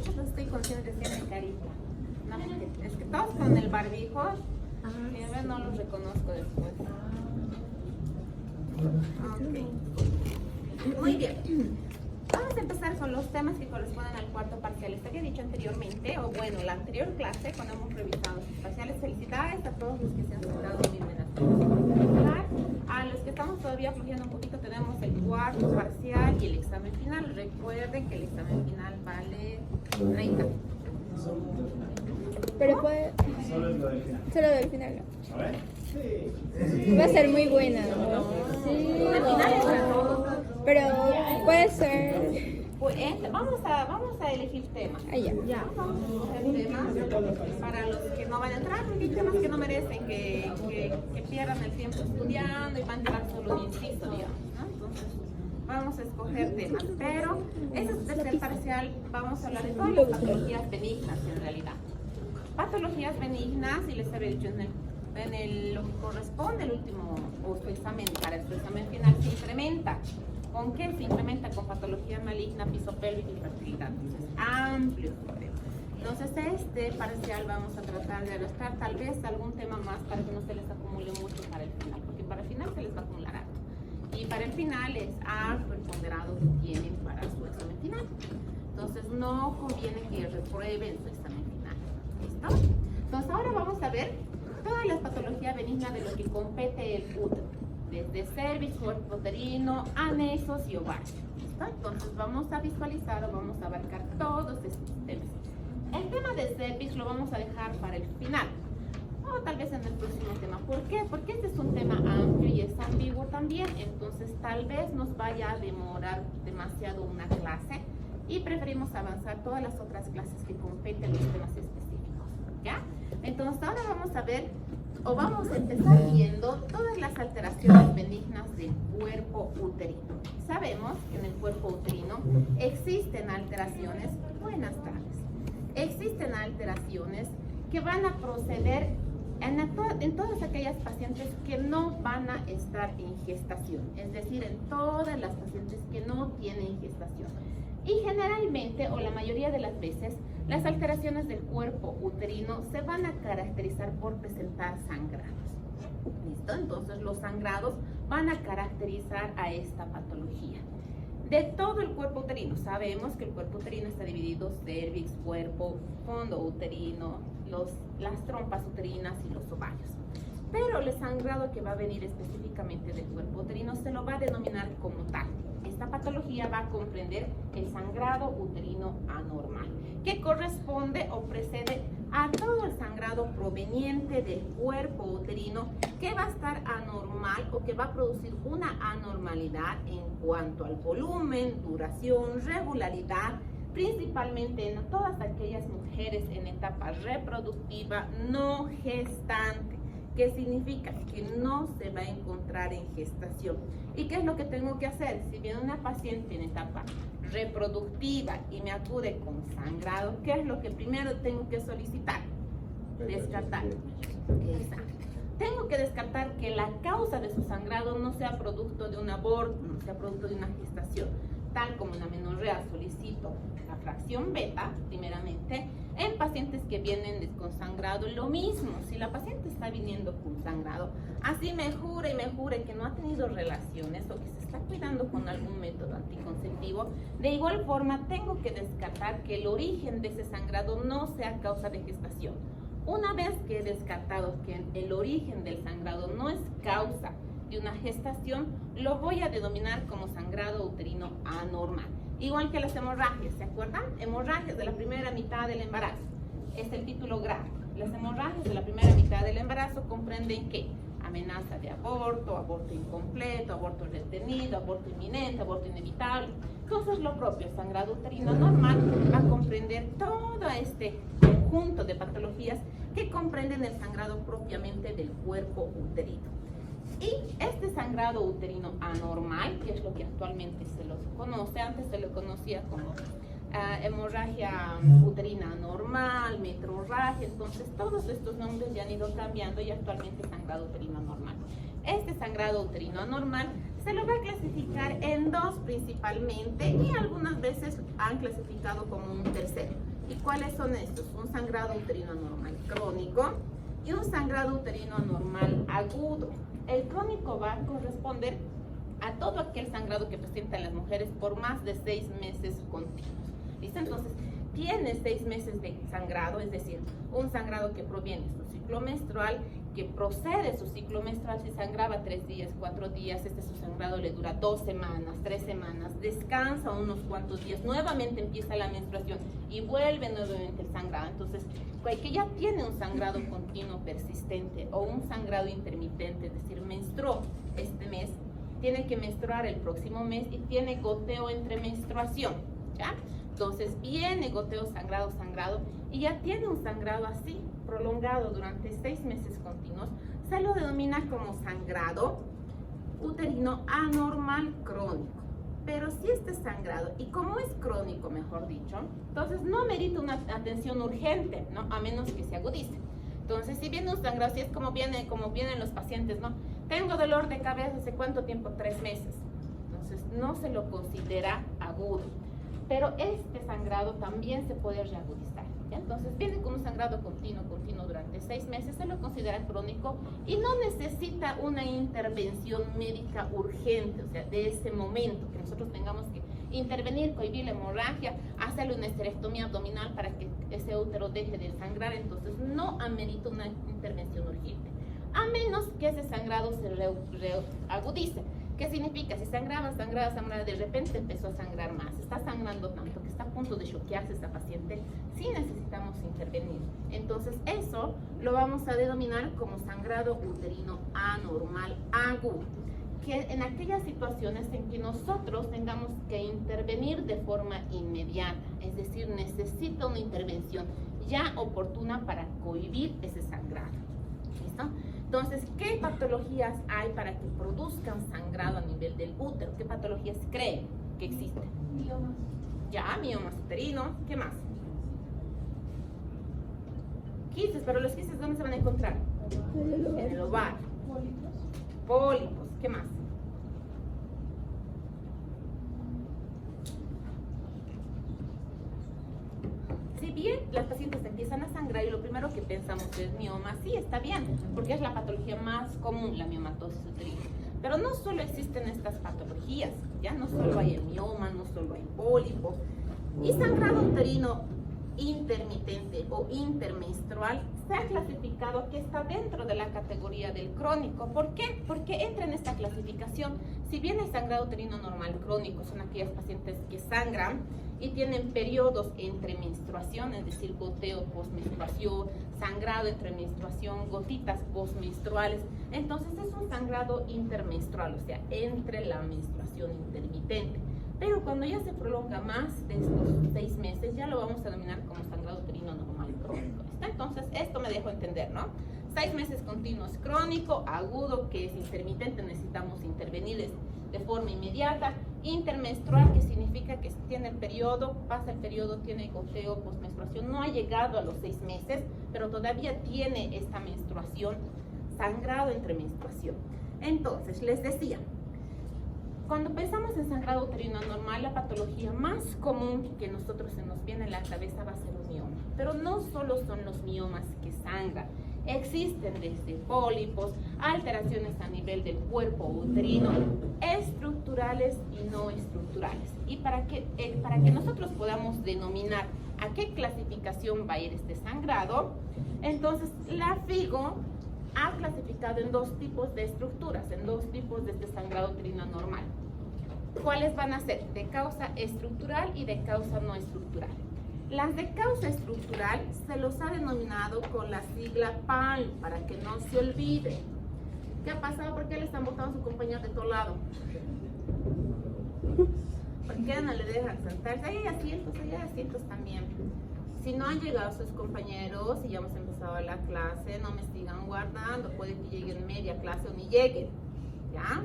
hecho los estoy conociendo recién de carita. No, es que todos con el barbijo, y a ver, no los reconozco después. Ok. Muy bien. Vamos a empezar con los temas que corresponden al cuarto parcial. Esto había dicho anteriormente, o bueno, la anterior clase, cuando hemos revisado sus parciales. Felicidades a todos los que se han sentado muy buenas. A los que estamos todavía flojeando un poquito, tenemos el cuarto parcial y el examen final. Recuerden que el examen final vale 30. Pero puede... Solo es lo del final. Solo del final. A ver. Sí. Va a ser muy buena. Sí. El final es para todos. Pero puede ser... Pues, vamos a elegir temas. Ya. Vamos a elegir temas para los que no van a entrar, porque hay temas que no merecen que pierdan el tiempo estudiando y van a entrar solo de inciso, digamos, ¿no? Entonces, vamos a escoger temas. Pero ese tercer parcial vamos a hablar de todas las patologías benignas en realidad. Patologías benignas, y les había dicho lo que corresponde al último o su examen, para su examen final se incrementa. ¿Con qué se incrementa? Con patología maligna, piso pélvico y fertilidad. Entonces, amplio tema. Entonces, este parcial vamos a tratar de adaptar tal vez algún tema más para que no se les acumule mucho para el final, porque para el final se les va a acumular algo. Y para el final es alto el ponderado que tienen para su examen final. Entonces, no conviene que reprueben su examen final. ¿Listo? Entonces, ahora vamos a ver todas las patologías benignas de lo que compete el útero. Desde cervix, cuerpo uterino, anexos y ovarios. ¿Listo? Entonces vamos a visualizar o vamos a abarcar todos estos temas. El tema de cervix lo vamos a dejar para el final, o tal vez en el próximo tema. ¿Por qué? Porque este es un tema amplio y es ambiguo también, entonces tal vez nos vaya a demorar demasiado una clase y preferimos avanzar todas las otras clases que competen los temas específicos. ¿Ya? Entonces ahora vamos a ver, o vamos a empezar viendo todas las alteraciones benignas del cuerpo uterino. Sabemos que en el cuerpo uterino existen alteraciones, buenas tardes, existen alteraciones que van a proceder en todas aquellas pacientes que no van a estar en gestación, es decir, en todas las pacientes que no tienen gestación. Y generalmente, o la mayoría de las veces, las alteraciones del cuerpo uterino se van a caracterizar por presentar sangrados. ¿Listo? Entonces los sangrados van a caracterizar a esta patología. De todo el cuerpo uterino, sabemos que el cuerpo uterino está dividido cervix, cuerpo, fondo uterino, las trompas uterinas y los ovarios. Pero el sangrado que va a venir específicamente del cuerpo uterino se lo va a denominar como tal. Esta patología va a comprender el sangrado uterino anormal, que corresponde o precede a todo el sangrado proveniente del cuerpo uterino que va a estar anormal o que va a producir una anormalidad en cuanto al volumen, duración, regularidad, principalmente en todas aquellas mujeres en etapa reproductiva no gestante. ¿Qué significa? Que no se va a encontrar en gestación. ¿Y qué es lo que tengo que hacer? Si viene una paciente en etapa reproductiva y me acude con sangrado, ¿qué es lo que primero tengo que solicitar? Descartar. Exacto. Tengo que descartar que la causa de su sangrado no sea producto de un aborto, no sea producto de una gestación. Tal como en la menorrea solicito la fracción beta, primeramente, en pacientes que vienen con sangrado, lo mismo. Si la paciente está viniendo con sangrado, así me jure que no ha tenido relaciones o que se está cuidando con algún método anticonceptivo, de igual forma tengo que descartar que el origen de ese sangrado no sea causa de gestación. Una vez que he descartado que el origen del sangrado no es causa de una gestación, lo voy a denominar como sangrado uterino anormal. Igual que las hemorragias, ¿se acuerdan? Hemorragias de la primera mitad del embarazo. Es el título gráfico. Las hemorragias de la primera mitad del embarazo comprenden ¿qué? Amenaza de aborto, aborto incompleto, aborto retenido, aborto inminente, aborto inevitable. Entonces lo propio, el sangrado uterino anormal va a comprender todo este conjunto de patologías que comprenden el sangrado propiamente del cuerpo uterino. Y este sangrado uterino anormal, que es lo que actualmente se lo conoce, antes se lo conocía como hemorragia uterina anormal, metrorragia, entonces todos estos nombres ya han ido cambiando y actualmente sangrado uterino anormal. Este sangrado uterino anormal se lo va a clasificar en dos principalmente y algunas veces han clasificado como un tercero, ¿Y cuáles son estos? Un sangrado uterino anormal crónico y un sangrado uterino anormal agudo. El crónico va a corresponder a todo aquel sangrado que presentan las mujeres por más de 6 meses continuos. ¿Listo? Entonces, tiene 6 meses de sangrado, es decir, un sangrado que proviene de su ciclo menstrual, que procede su ciclo menstrual, si sangraba 3 días, 4 días, su sangrado le dura 2 semanas, 3 semanas, descansa unos cuantos días, nuevamente empieza la menstruación y vuelve nuevamente el sangrado. Entonces, que ya tiene un sangrado continuo persistente o un sangrado intermitente, es decir, menstruó este mes, tiene que menstruar el próximo mes y tiene goteo entre menstruación, ¿ya? Entonces viene goteo, sangrado, sangrado, y ya tiene un sangrado así, prolongado durante 6 meses continuos, se lo denomina como sangrado uterino anormal crónico. Pero si este sangrado, y como es crónico, mejor dicho, entonces no merita una atención urgente, ¿no? A menos que se agudice. Entonces, si viene un sangrado, si es como vienen los pacientes, ¿no? Tengo dolor de cabeza, ¿hace cuánto tiempo? 3 meses. Entonces, no se lo considera agudo. Pero este sangrado también se puede reagudizar, ¿ya? Entonces, viene con un sangrado continuo durante 6 meses, se lo considera crónico y no necesita una intervención médica urgente, o sea, de ese momento, que nosotros tengamos que intervenir, cohibir la hemorragia, hacerle una esterectomía abdominal para que ese útero deje de sangrar. Entonces, no amerita una intervención urgente, a menos que ese sangrado se reagudice. ¿Qué significa? Si sangraba, de repente empezó a sangrar más, está sangrando tanto que está a punto de choquearse esta paciente, sí necesitamos intervenir. Entonces eso lo vamos a denominar como sangrado uterino anormal agudo, que en aquellas situaciones en que nosotros tengamos que intervenir de forma inmediata, es decir, necesita una intervención ya oportuna para cohibir ese sangrado. ¿Listo? Entonces, ¿qué patologías hay para que produzcan sangrado a nivel del útero? ¿Qué patologías creen que existen? Miomas. Ya, miomas uterinos. ¿Qué más? Quistes, pero los quistes, ¿dónde se van a encontrar? En el ovario. Pólipos. ¿Qué más? Si bien las pacientes empiezan a sangrar y lo primero que pensamos es mioma, sí, está bien, porque es la patología más común, la miomatosis uterina. Pero no solo existen estas patologías, ya no solo hay el mioma, no solo hay pólipo. Y sangrado uterino intermitente o intermenstrual se ha clasificado que está dentro de la categoría del crónico. ¿Por qué? Porque entra en esta clasificación. Si bien el sangrado uterino normal crónico son aquellas pacientes que sangran y tienen periodos entre menstruación, es decir, goteo postmenstruación, sangrado entre menstruación, gotitas postmenstruales, entonces es un sangrado intermenstrual, o sea, entre la menstruación intermitente. Pero cuando ya se prolonga más de estos 6 meses, ya lo vamos a denominar como sangrado uterino normal crónico. ¿Está? Entonces, esto me dejó entender, ¿no? 6 meses continuos crónico, agudo, que es intermitente, necesitamos intervenir de forma inmediata. Intermenstrual, que significa que tiene el periodo, pasa el periodo, tiene goteo, postmenstruación, no ha llegado a los 6 meses, pero todavía tiene esta menstruación, sangrado entre menstruación. Entonces, les decía, cuando pensamos en sangrado uterino anormal, la patología más común que nosotros se nos viene a la cabeza va a ser un mioma. Pero no solo son los miomas que sangran, existen desde pólipos, alteraciones a nivel del cuerpo uterino, estructurales y no estructurales. Y para que nosotros podamos denominar a qué clasificación va a ir este sangrado, entonces la FIGO ha clasificado en 2 tipos de estructuras, en 2 tipos de este sangrado uterino anormal. ¿Cuáles van a ser? De causa estructural y de causa no estructural. Las de causa estructural se los ha denominado con la sigla PAL, para que no se olvide. ¿Qué ha pasado? ¿Por qué le están botando a su compañero de todo lado? ¿Por qué no le dejan sentarse? Ahí hay asientos también. Si no han llegado sus compañeros y ya hemos empezado la clase, no me sigan guardando, puede que lleguen media clase o ni lleguen, ¿ya?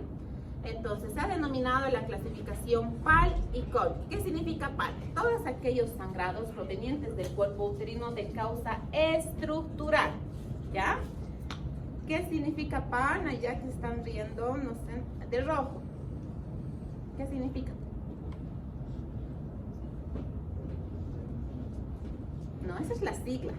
Entonces, se ha denominado la clasificación PAL y COL. ¿Qué significa PAL? Todos aquellos sangrados provenientes del cuerpo uterino de causa estructural, ¿ya? ¿Qué significa PAL? Allá que están riendo, no sé, de rojo. ¿Qué significa? No, esa es la sigla.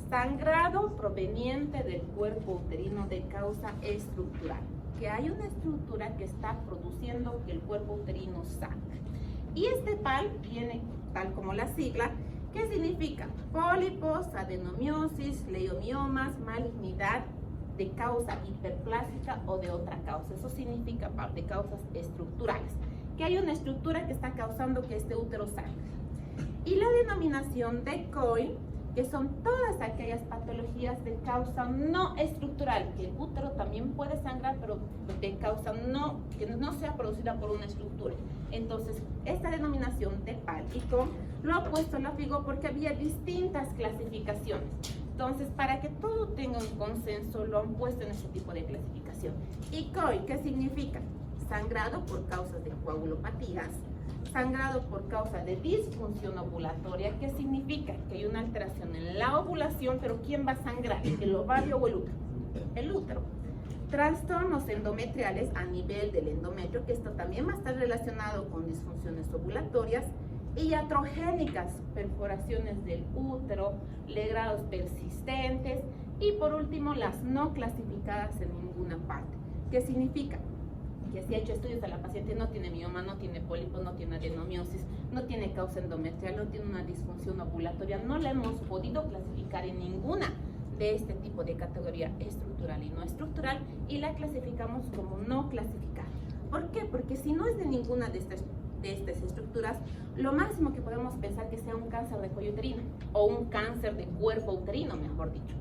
Sangrado proveniente del cuerpo uterino de causa estructural. Que hay una estructura que está produciendo que el cuerpo uterino sangre. Y este PAL viene tal como la sigla, que significa pólipos, adenomiosis, leiomiomas, malignidad de causa hiperplásica o de otra causa. Eso significa PAL, de causas estructurales. Que hay una estructura que está causando que este útero sangre. Y la denominación de Cohen, que son todas aquellas patologías de causa no estructural, que el útero también puede sangrar, pero de causa que no sea producida por una estructura. Entonces, esta denominación de PAL y Cohen lo ha puesto en la FIGO porque había distintas clasificaciones. Entonces, para que todo tenga un consenso, lo han puesto en ese tipo de clasificación. Y Cohen, ¿qué significa? Sangrado por causas de coagulopatías, sangrado por causa de disfunción ovulatoria, que significa que hay una alteración en la ovulación, pero ¿quién va a sangrar? ¿El ovario o el útero? El útero. Trastornos endometriales a nivel del endometrio, que esto también va a estar relacionado con disfunciones ovulatorias, y iatrogénicas, perforaciones del útero, legrados persistentes, y por último las no clasificadas en ninguna parte. ¿Qué significa? Que si ha hecho estudios a la paciente, no tiene mioma, no tiene pólipo, no tiene adenomiosis, no tiene causa endometrial, no tiene una disfunción ovulatoria, no la hemos podido clasificar en ninguna de este tipo de categoría estructural y no estructural, y la clasificamos como no clasificada. ¿Por qué? Porque si no es de ninguna de estas estructuras, lo máximo que podemos pensar que sea un cáncer de cuello uterino o un cáncer de cuerpo uterino, mejor dicho.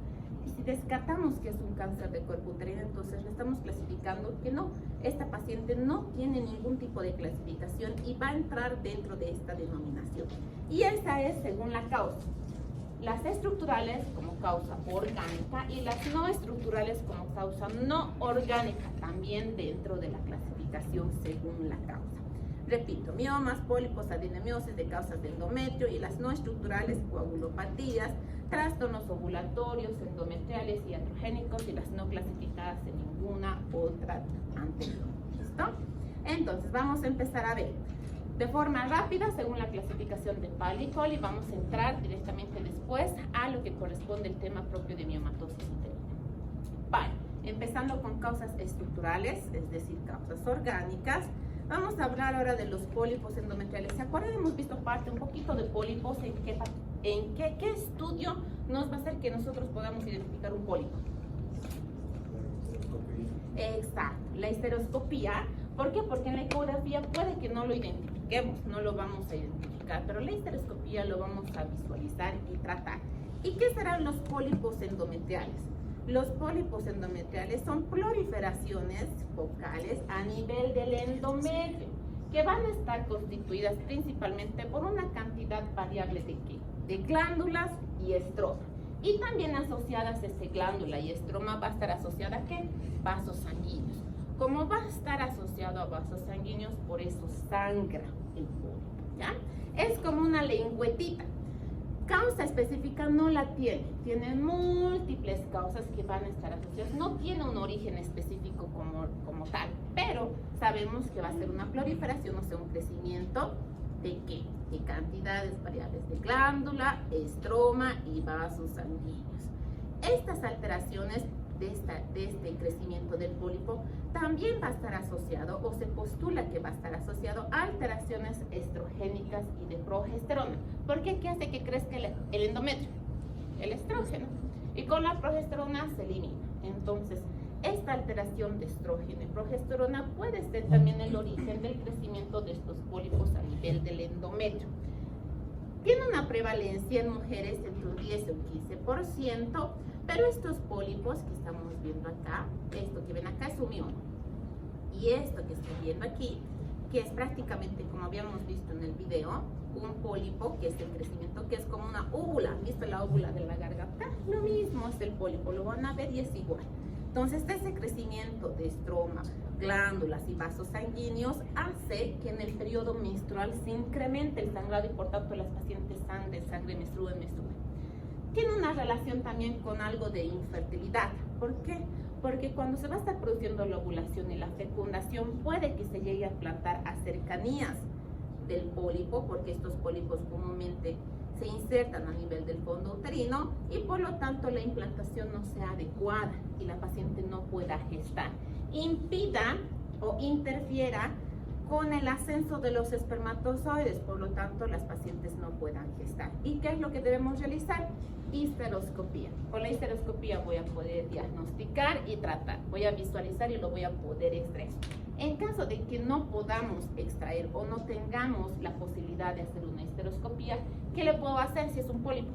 Y si descartamos que es un cáncer de cuerpo uterino, entonces le estamos clasificando que no, esta paciente no tiene ningún tipo de clasificación y va a entrar dentro de esta denominación. Y esta es según la causa. Las estructurales como causa orgánica y las no estructurales como causa no orgánica, también dentro de la clasificación según la causa. Repito, miomas, pólipos, adenomiosis de causas de endometrio, y las no estructurales, coagulopatías, trastornos ovulatorios, endometriales y iatrogénicos, y las no clasificadas en ninguna otra anterior. ¿Listo? Entonces vamos a empezar a ver de forma rápida según la clasificación de PAL y COL, y vamos a entrar directamente después a lo que corresponde al tema propio de miomatosis uterina. PAL, empezando con causas estructurales, es decir, causas orgánicas. Vamos a hablar ahora de los pólipos endometriales. ¿Se acuerdan? Hemos visto un poquito de pólipos. ¿En qué estudio nos va a hacer que nosotros podamos identificar un pólipo? Exacto, la histeroscopía. ¿Por qué? Porque en la ecografía puede que no lo identifiquemos, no lo vamos a identificar, pero la histeroscopía lo vamos a visualizar y tratar. ¿Y qué serán los pólipos endometriales? Los pólipos endometriales son proliferaciones focales a nivel del endometrio, que van a estar constituidas principalmente por una cantidad variable de glándulas y estroma. Y también asociadas a esta glándula y estroma va a estar asociada a ¿qué? Vasos sanguíneos. Como va a estar asociado a vasos sanguíneos, por eso sangra el pólipo, ¿ya? Es como una lengüetita. Causa específica no la tiene múltiples causas que van a estar asociadas, no tiene un origen específico como tal, pero sabemos que va a ser una proliferación, o sea, un crecimiento de ¿qué? De cantidades variables de glándula, estroma y vasos sanguíneos. Estas alteraciones de este crecimiento del pólipo también va a estar asociado, o se postula que va a estar asociado, a alteraciones estrogénicas y de progesterona. ¿Por qué? ¿Qué hace que crezca el endometrio? El estrógeno. Y con la progesterona se elimina. Entonces, esta alteración de estrógeno y progesterona puede ser también el origen del crecimiento de estos pólipos a nivel del endometrio. Tiene una prevalencia en mujeres entre un 10 y un 15%, pero estos pólipos que estamos viendo acá, esto que ven acá es un mioma. Y esto que están viendo aquí, que es prácticamente como habíamos visto en el video, un pólipo, que es el crecimiento, que es como una óvula. ¿Han visto la óvula de la garganta? Lo mismo es el pólipo, lo van a ver y es igual. Entonces, ese crecimiento de estroma, glándulas y vasos sanguíneos hace que en el periodo menstrual se incremente el sangrado y por tanto las pacientes sangre menstruen. Tiene una relación también con algo de infertilidad. ¿Por qué? Porque cuando se va a estar produciendo la ovulación y la fecundación, puede que se llegue a plantar a cercanías del pólipo, porque estos pólipos comúnmente se insertan a nivel del fondo uterino y por lo tanto la implantación no sea adecuada y la paciente no pueda gestar, impida o interfiera con el ascenso de los espermatozoides, por lo tanto las pacientes no puedan gestar. ¿Y qué es lo que debemos realizar? Histeroscopía. Con la histeroscopía voy a poder diagnosticar y tratar, voy a visualizar y lo voy a poder extraer. En caso de que no podamos extraer o no tengamos la posibilidad de hacer una histeroscopía, ¿qué le puedo hacer si es un pólipo?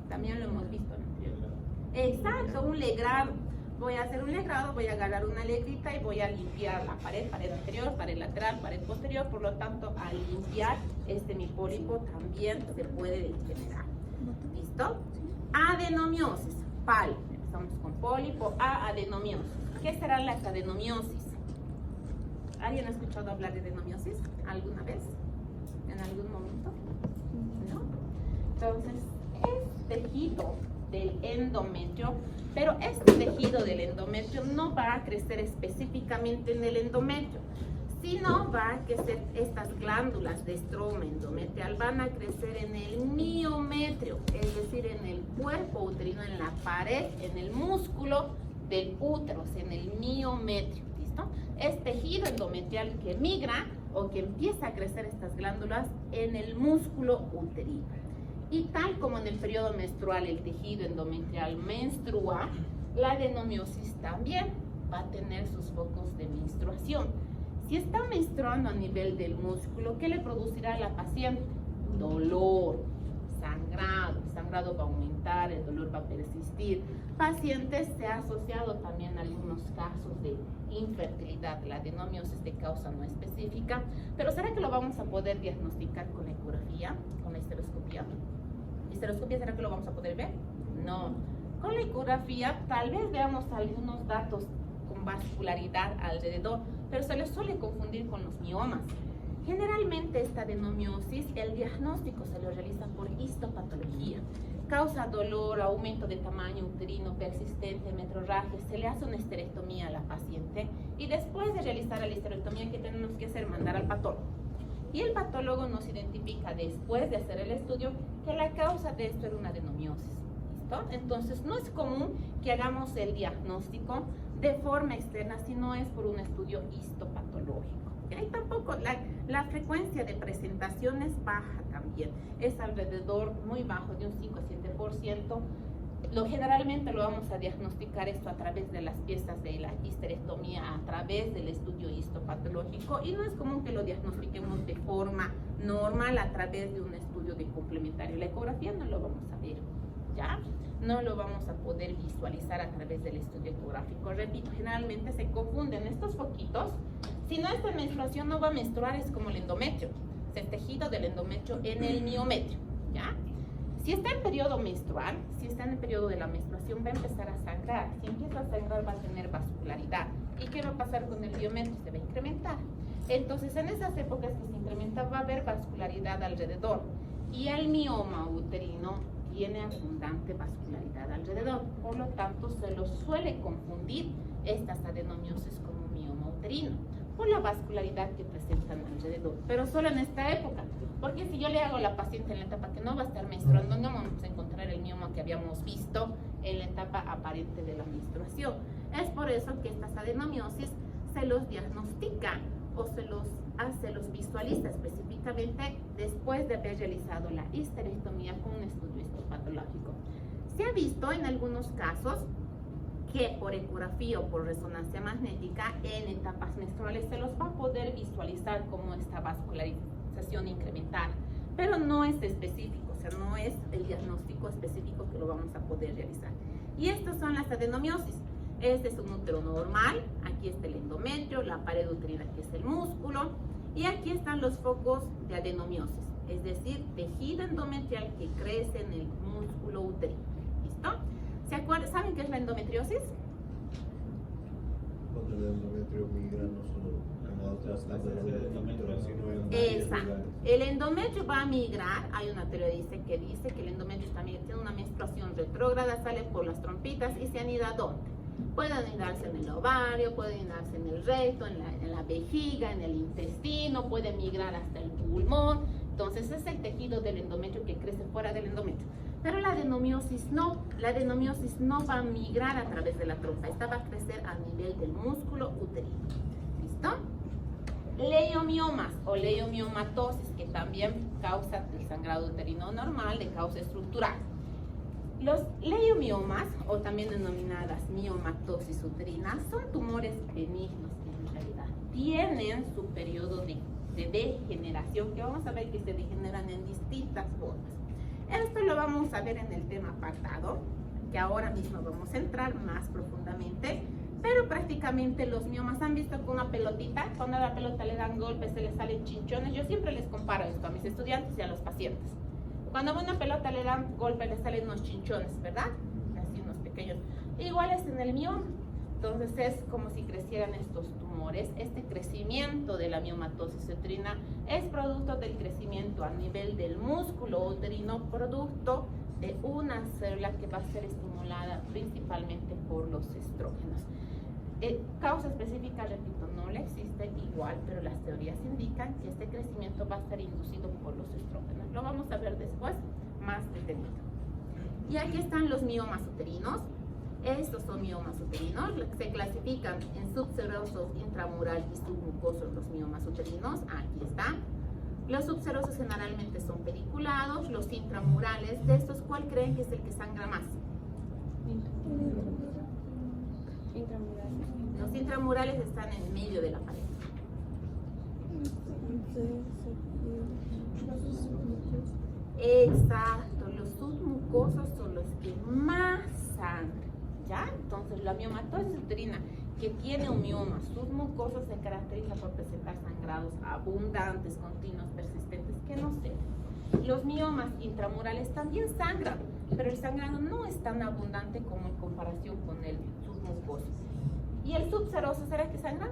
También lo hemos visto, ¿no? Exacto, un legrado. Voy a hacer un legrado, voy a agarrar una legrita y voy a limpiar la pared anterior, pared lateral, pared posterior. Por lo tanto, al limpiar mi pólipo también se puede degenerar. ¿Listo? Adenomiosis, PAL. Empezamos con pólipo a adenomiosis. ¿Qué será la adenomiosis? ¿Alguien ha escuchado hablar de adenomiosis alguna vez? ¿En algún momento? ¿No? Entonces, es tejido del endometrio, pero este tejido del endometrio no va a crecer específicamente en el endometrio, sino va a crecer estas glándulas de estroma endometrial, van a crecer en el miometrio, es decir, en el cuerpo uterino, en la pared, en el músculo del útero, o sea, en el miometrio. ¿Listo? Es tejido endometrial que migra o que empieza a crecer estas glándulas en el músculo uterino. Y tal como en el periodo menstrual el tejido endometrial menstrua, la adenomiosis también va a tener sus focos de menstruación. Si está menstruando a nivel del músculo, ¿qué le producirá a la paciente? Dolor, sangrado. El sangrado va a aumentar, el dolor va a persistir. Pacientes se ha asociado también a algunos casos de infertilidad, la adenomiosis de causa no específica. Pero ¿será que lo vamos a poder diagnosticar con ecografía, con la histeroscopía? ¿Histeroscopía será que lo vamos a poder ver? No. Con la ecografía tal vez veamos algunos datos con vascularidad alrededor, pero se les suele confundir con los miomas. Generalmente esta adenomiosis, el diagnóstico se lo realiza por histopatología. Causa dolor, aumento de tamaño uterino persistente, metrorragia, se le hace una histerectomía a la paciente y después de realizar la histerectomía, ¿qué tenemos que hacer? Mandar al patólogo. Y el patólogo nos identifica después de hacer el estudio que la causa de esto era una adenomiosis. ¿Listo? Entonces no es común que hagamos el diagnóstico de forma externa, sino es por un estudio histopatológico. Y tampoco la frecuencia de presentación es baja también, es alrededor muy bajo, de un 5 a 7%. Generalmente lo vamos a diagnosticar esto a través de las piezas de la histerectomía, a través del estudio histopatológico, y no es común que lo diagnostiquemos de forma normal a través de un estudio de complementario. La ecografía no lo vamos a ver, ¿ya? No lo vamos a poder visualizar a través del estudio ecográfico. Repito, generalmente se confunden estos foquitos. Si no está en menstruación, no va a menstruar, es como el endometrio, es el tejido del endometrio en el miometrio, ¿ya? Si está en periodo menstrual, si está en el periodo de la menstruación, va a empezar a sangrar. Si empieza a sangrar, va a tener vascularidad. ¿Y qué va a pasar con el miometrio? Se va a incrementar. Entonces, en esas épocas que se incrementa, va a haber vascularidad alrededor. Y el mioma uterino tiene abundante vascularidad alrededor. Por lo tanto, se lo suele confundir estas adenomiosis como mioma uterino, por la vascularidad que presentan alrededor, pero solo en esta época, porque si yo le hago a la paciente en la etapa que no va a estar menstruando, no vamos a encontrar el mioma que habíamos visto en la etapa aparente de la menstruación. Es por eso que estas adenomiosis se los diagnostica o se los visualiza específicamente después de haber realizado la histerectomía con un estudio histopatológico. Se ha visto en algunos casos que por ecografía o por resonancia magnética en etapas menstruales se los va a poder visualizar como esta vascularización incremental, pero no es específico, o sea, no es el diagnóstico específico que lo vamos a poder realizar. Y estas son las adenomiosis. Este es un útero normal, aquí está el endometrio, la pared uterina que es el músculo, y aquí están los focos de adenomiosis, es decir, tejido endometrial que crece en el músculo uterino. ¿Listo? ¿Se acuerdan? ¿Saben qué es la endometriosis? Cuando el endometrio migra no solo en otras capas del endometrio, sino en Exacto. El endometrio va a migrar. Hay una teoría que dice que el endometrio también tiene una menstruación retrógrada, sale por las trompitas y se anida ¿dónde? Pueden inundarse en el ovario, pueden inundarse en el recto, en la vejiga, en el intestino, pueden migrar hasta el pulmón. Entonces es el tejido del endometrio que crece fuera del endometrio. Pero la adenomiosis no va a migrar a través de la trompa, esta va a crecer a nivel del músculo uterino. ¿Listo? Leiomiomas o leiomiomatosis, que también causa el sangrado uterino normal de causa estructural. Los leiomiomas, o también denominadas miomatosis uterina, son tumores benignos en realidad. Tienen su periodo de degeneración, que vamos a ver que se degeneran en distintas formas. Esto lo vamos a ver en el tema apartado, que ahora mismo vamos a entrar más profundamente. Pero prácticamente los miomas, han visto con una pelotita, cuando a la pelota le dan golpes, se le salen chinchones. Yo siempre les comparo esto a mis estudiantes y a los pacientes. Cuando a una pelota le dan golpes, le salen unos chinchones, ¿verdad? Así unos pequeños. Igual es en el mioma. Entonces es como si crecieran estos tumores. Este crecimiento de la miomatosis uterina es producto del crecimiento a nivel del músculo uterino, producto de una célula que va a ser estimulada principalmente por los estrógenos. Causa específica, repito, no le existe igual, pero las teorías indican que este crecimiento va a estar inducido por los estrógenos. Lo vamos a ver después más detenido. Y aquí están los miomas uterinos. Estos son miomas uterinos, se clasifican en subserosos, intramural y submucosos los miomas uterinos. Aquí están. Los subserosos generalmente son pediculados, los intramurales, de estos, ¿cuál creen que es el que sangra más? Los intramurales están en medio de la pared. Exacto, los submucosos son los que más sangran, ¿ya? Entonces la miomatosis uterina que tiene un mioma submucoso se caracteriza por presentar sangrados abundantes, continuos, persistentes, que no ceden. Los miomas intramurales también sangran, pero el sangrado no es tan abundante como en comparación con el submucoso. ¿Y el subseroso será que sangran?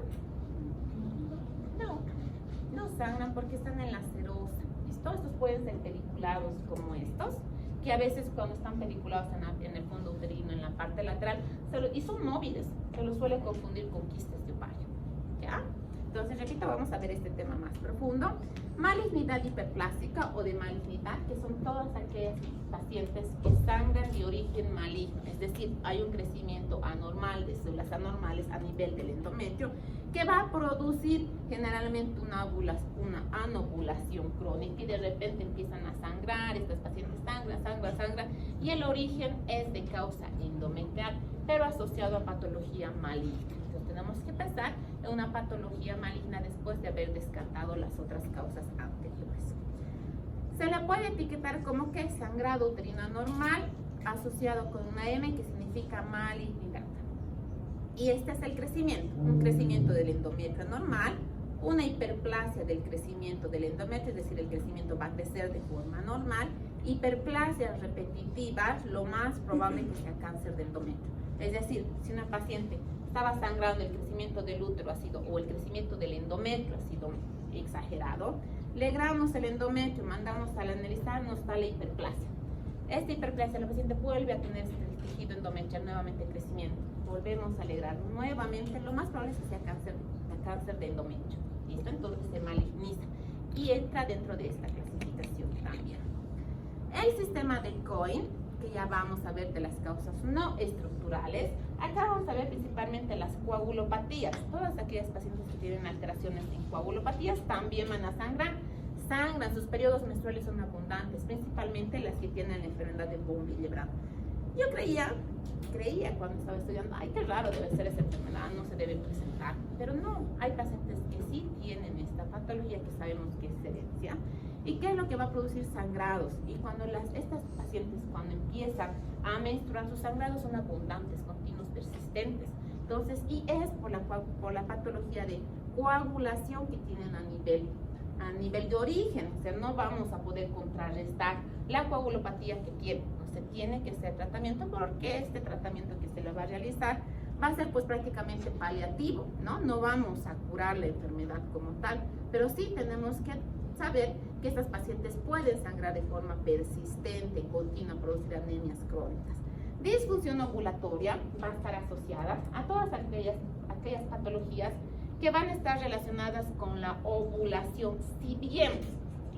No sangran porque están en la serosa. ¿Listo? Estos pueden ser pediculados como estos, que a veces cuando están pediculados en el fondo uterino, en la parte lateral, y son móviles, se los suele confundir con quistes de ovario. ¿Ya? Entonces, repito, vamos a ver este tema más profundo. Malignidad hiperplástica o de malignidad, que son todas aquellas pacientes que sangran de origen maligno, es decir, hay un crecimiento anormal de células anormales a nivel del endometrio que va a producir generalmente una anovulación crónica y de repente empiezan a sangrar, estas pacientes sangran y el origen es de causa endometrial, pero asociado a patología maligna. Tenemos que pensar en una patología maligna después de haber descartado las otras causas anteriores. Se le puede etiquetar como que sangrado uterino anormal asociado con una M, que significa malignidad. Y este es el crecimiento, un crecimiento del endometrio normal, una hiperplasia del crecimiento del endometrio, es decir, el crecimiento va a crecer de forma normal. Hiperplasias repetitivas, lo más probable es que sea cáncer de endometrio. Es decir, si una paciente estaba sangrando, el crecimiento del útero o el crecimiento del endometrio ha sido exagerado, le grabamos el endometrio, mandamos al analizar, nos da la hiperplasia. Esta hiperplasia, la paciente vuelve a tener el tejido endometrial nuevamente crecimiento, volvemos a alegrar nuevamente, lo más probable es que sea cáncer de endometrio. ¿Listo? Entonces se maligniza y entra dentro de esta clasificación también. El sistema de Cohen, que ya vamos a ver de las causas no estructurales. Acá vamos a ver principalmente las coagulopatías. Todas aquellas pacientes que tienen alteraciones en coagulopatías también van a sangran, sus periodos menstruales son abundantes, principalmente las que tienen la enfermedad de von Willebrand. Yo creía cuando estaba estudiando, ay, qué raro debe ser esa enfermedad, no se debe presentar, pero no, hay pacientes que sí tienen esta patología que sabemos que es herencia. ¿Y qué es lo que va a producir sangrados? Y cuando estas pacientes, cuando empiezan a menstruar, sus sangrados son abundantes, continuos, persistentes. Entonces, y es por la patología de coagulación que tienen a nivel de origen. O sea, no vamos a poder contrarrestar la coagulopatía que tienen. Se tiene que hacer tratamiento, porque este tratamiento que se le va a realizar va a ser pues prácticamente paliativo, ¿no? No vamos a curar la enfermedad como tal, pero sí tenemos que saber que estas pacientes pueden sangrar de forma persistente, continua, producir anemias crónicas. Disfunción ovulatoria va a estar asociada a todas aquellas patologías que van a estar relacionadas con la ovulación. Si bien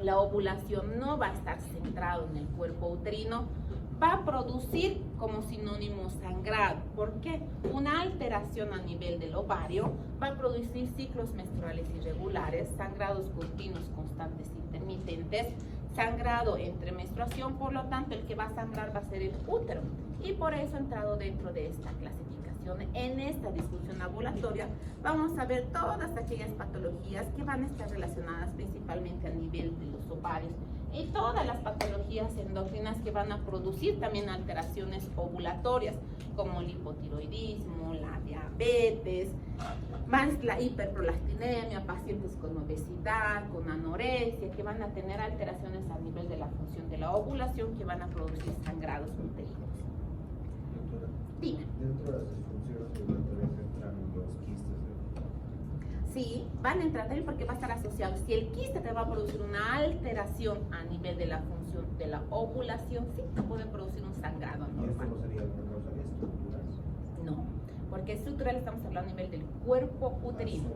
la ovulación no va a estar centrado en el cuerpo uterino, va a producir como sinónimo sangrado. ¿Por qué? Una alteración a nivel del ovario va a producir ciclos menstruales irregulares, sangrados continuos, constantes, intermitentes, sangrado entre menstruación. Por lo tanto, el que va a sangrar va a ser el útero, y por eso ha entrado dentro de esta clasificación. En esta disfunción ovulatoria vamos a ver todas aquellas patologías que van a estar relacionadas principalmente a nivel de los ovarios, y todas las patologías endocrinas que van a producir también alteraciones ovulatorias, como el hipotiroidismo, la diabetes, más la hiperprolastinemia, pacientes con obesidad, con anorexia, que van a tener alteraciones a nivel de la función de la ovulación, que van a producir sangrados uterinos. Doctora, Dime. dentro de las disfunciones ovulatorias entran los quistes. Sí, van a entrar ahí porque va a estar asociado. Si el quiste te va a producir una alteración a nivel de la función de la ovulación, sí, te puede producir un sangrado ¿Y esto anormal. no sería una causa de estructuras? No, porque estructural estamos hablando a nivel del cuerpo uterino.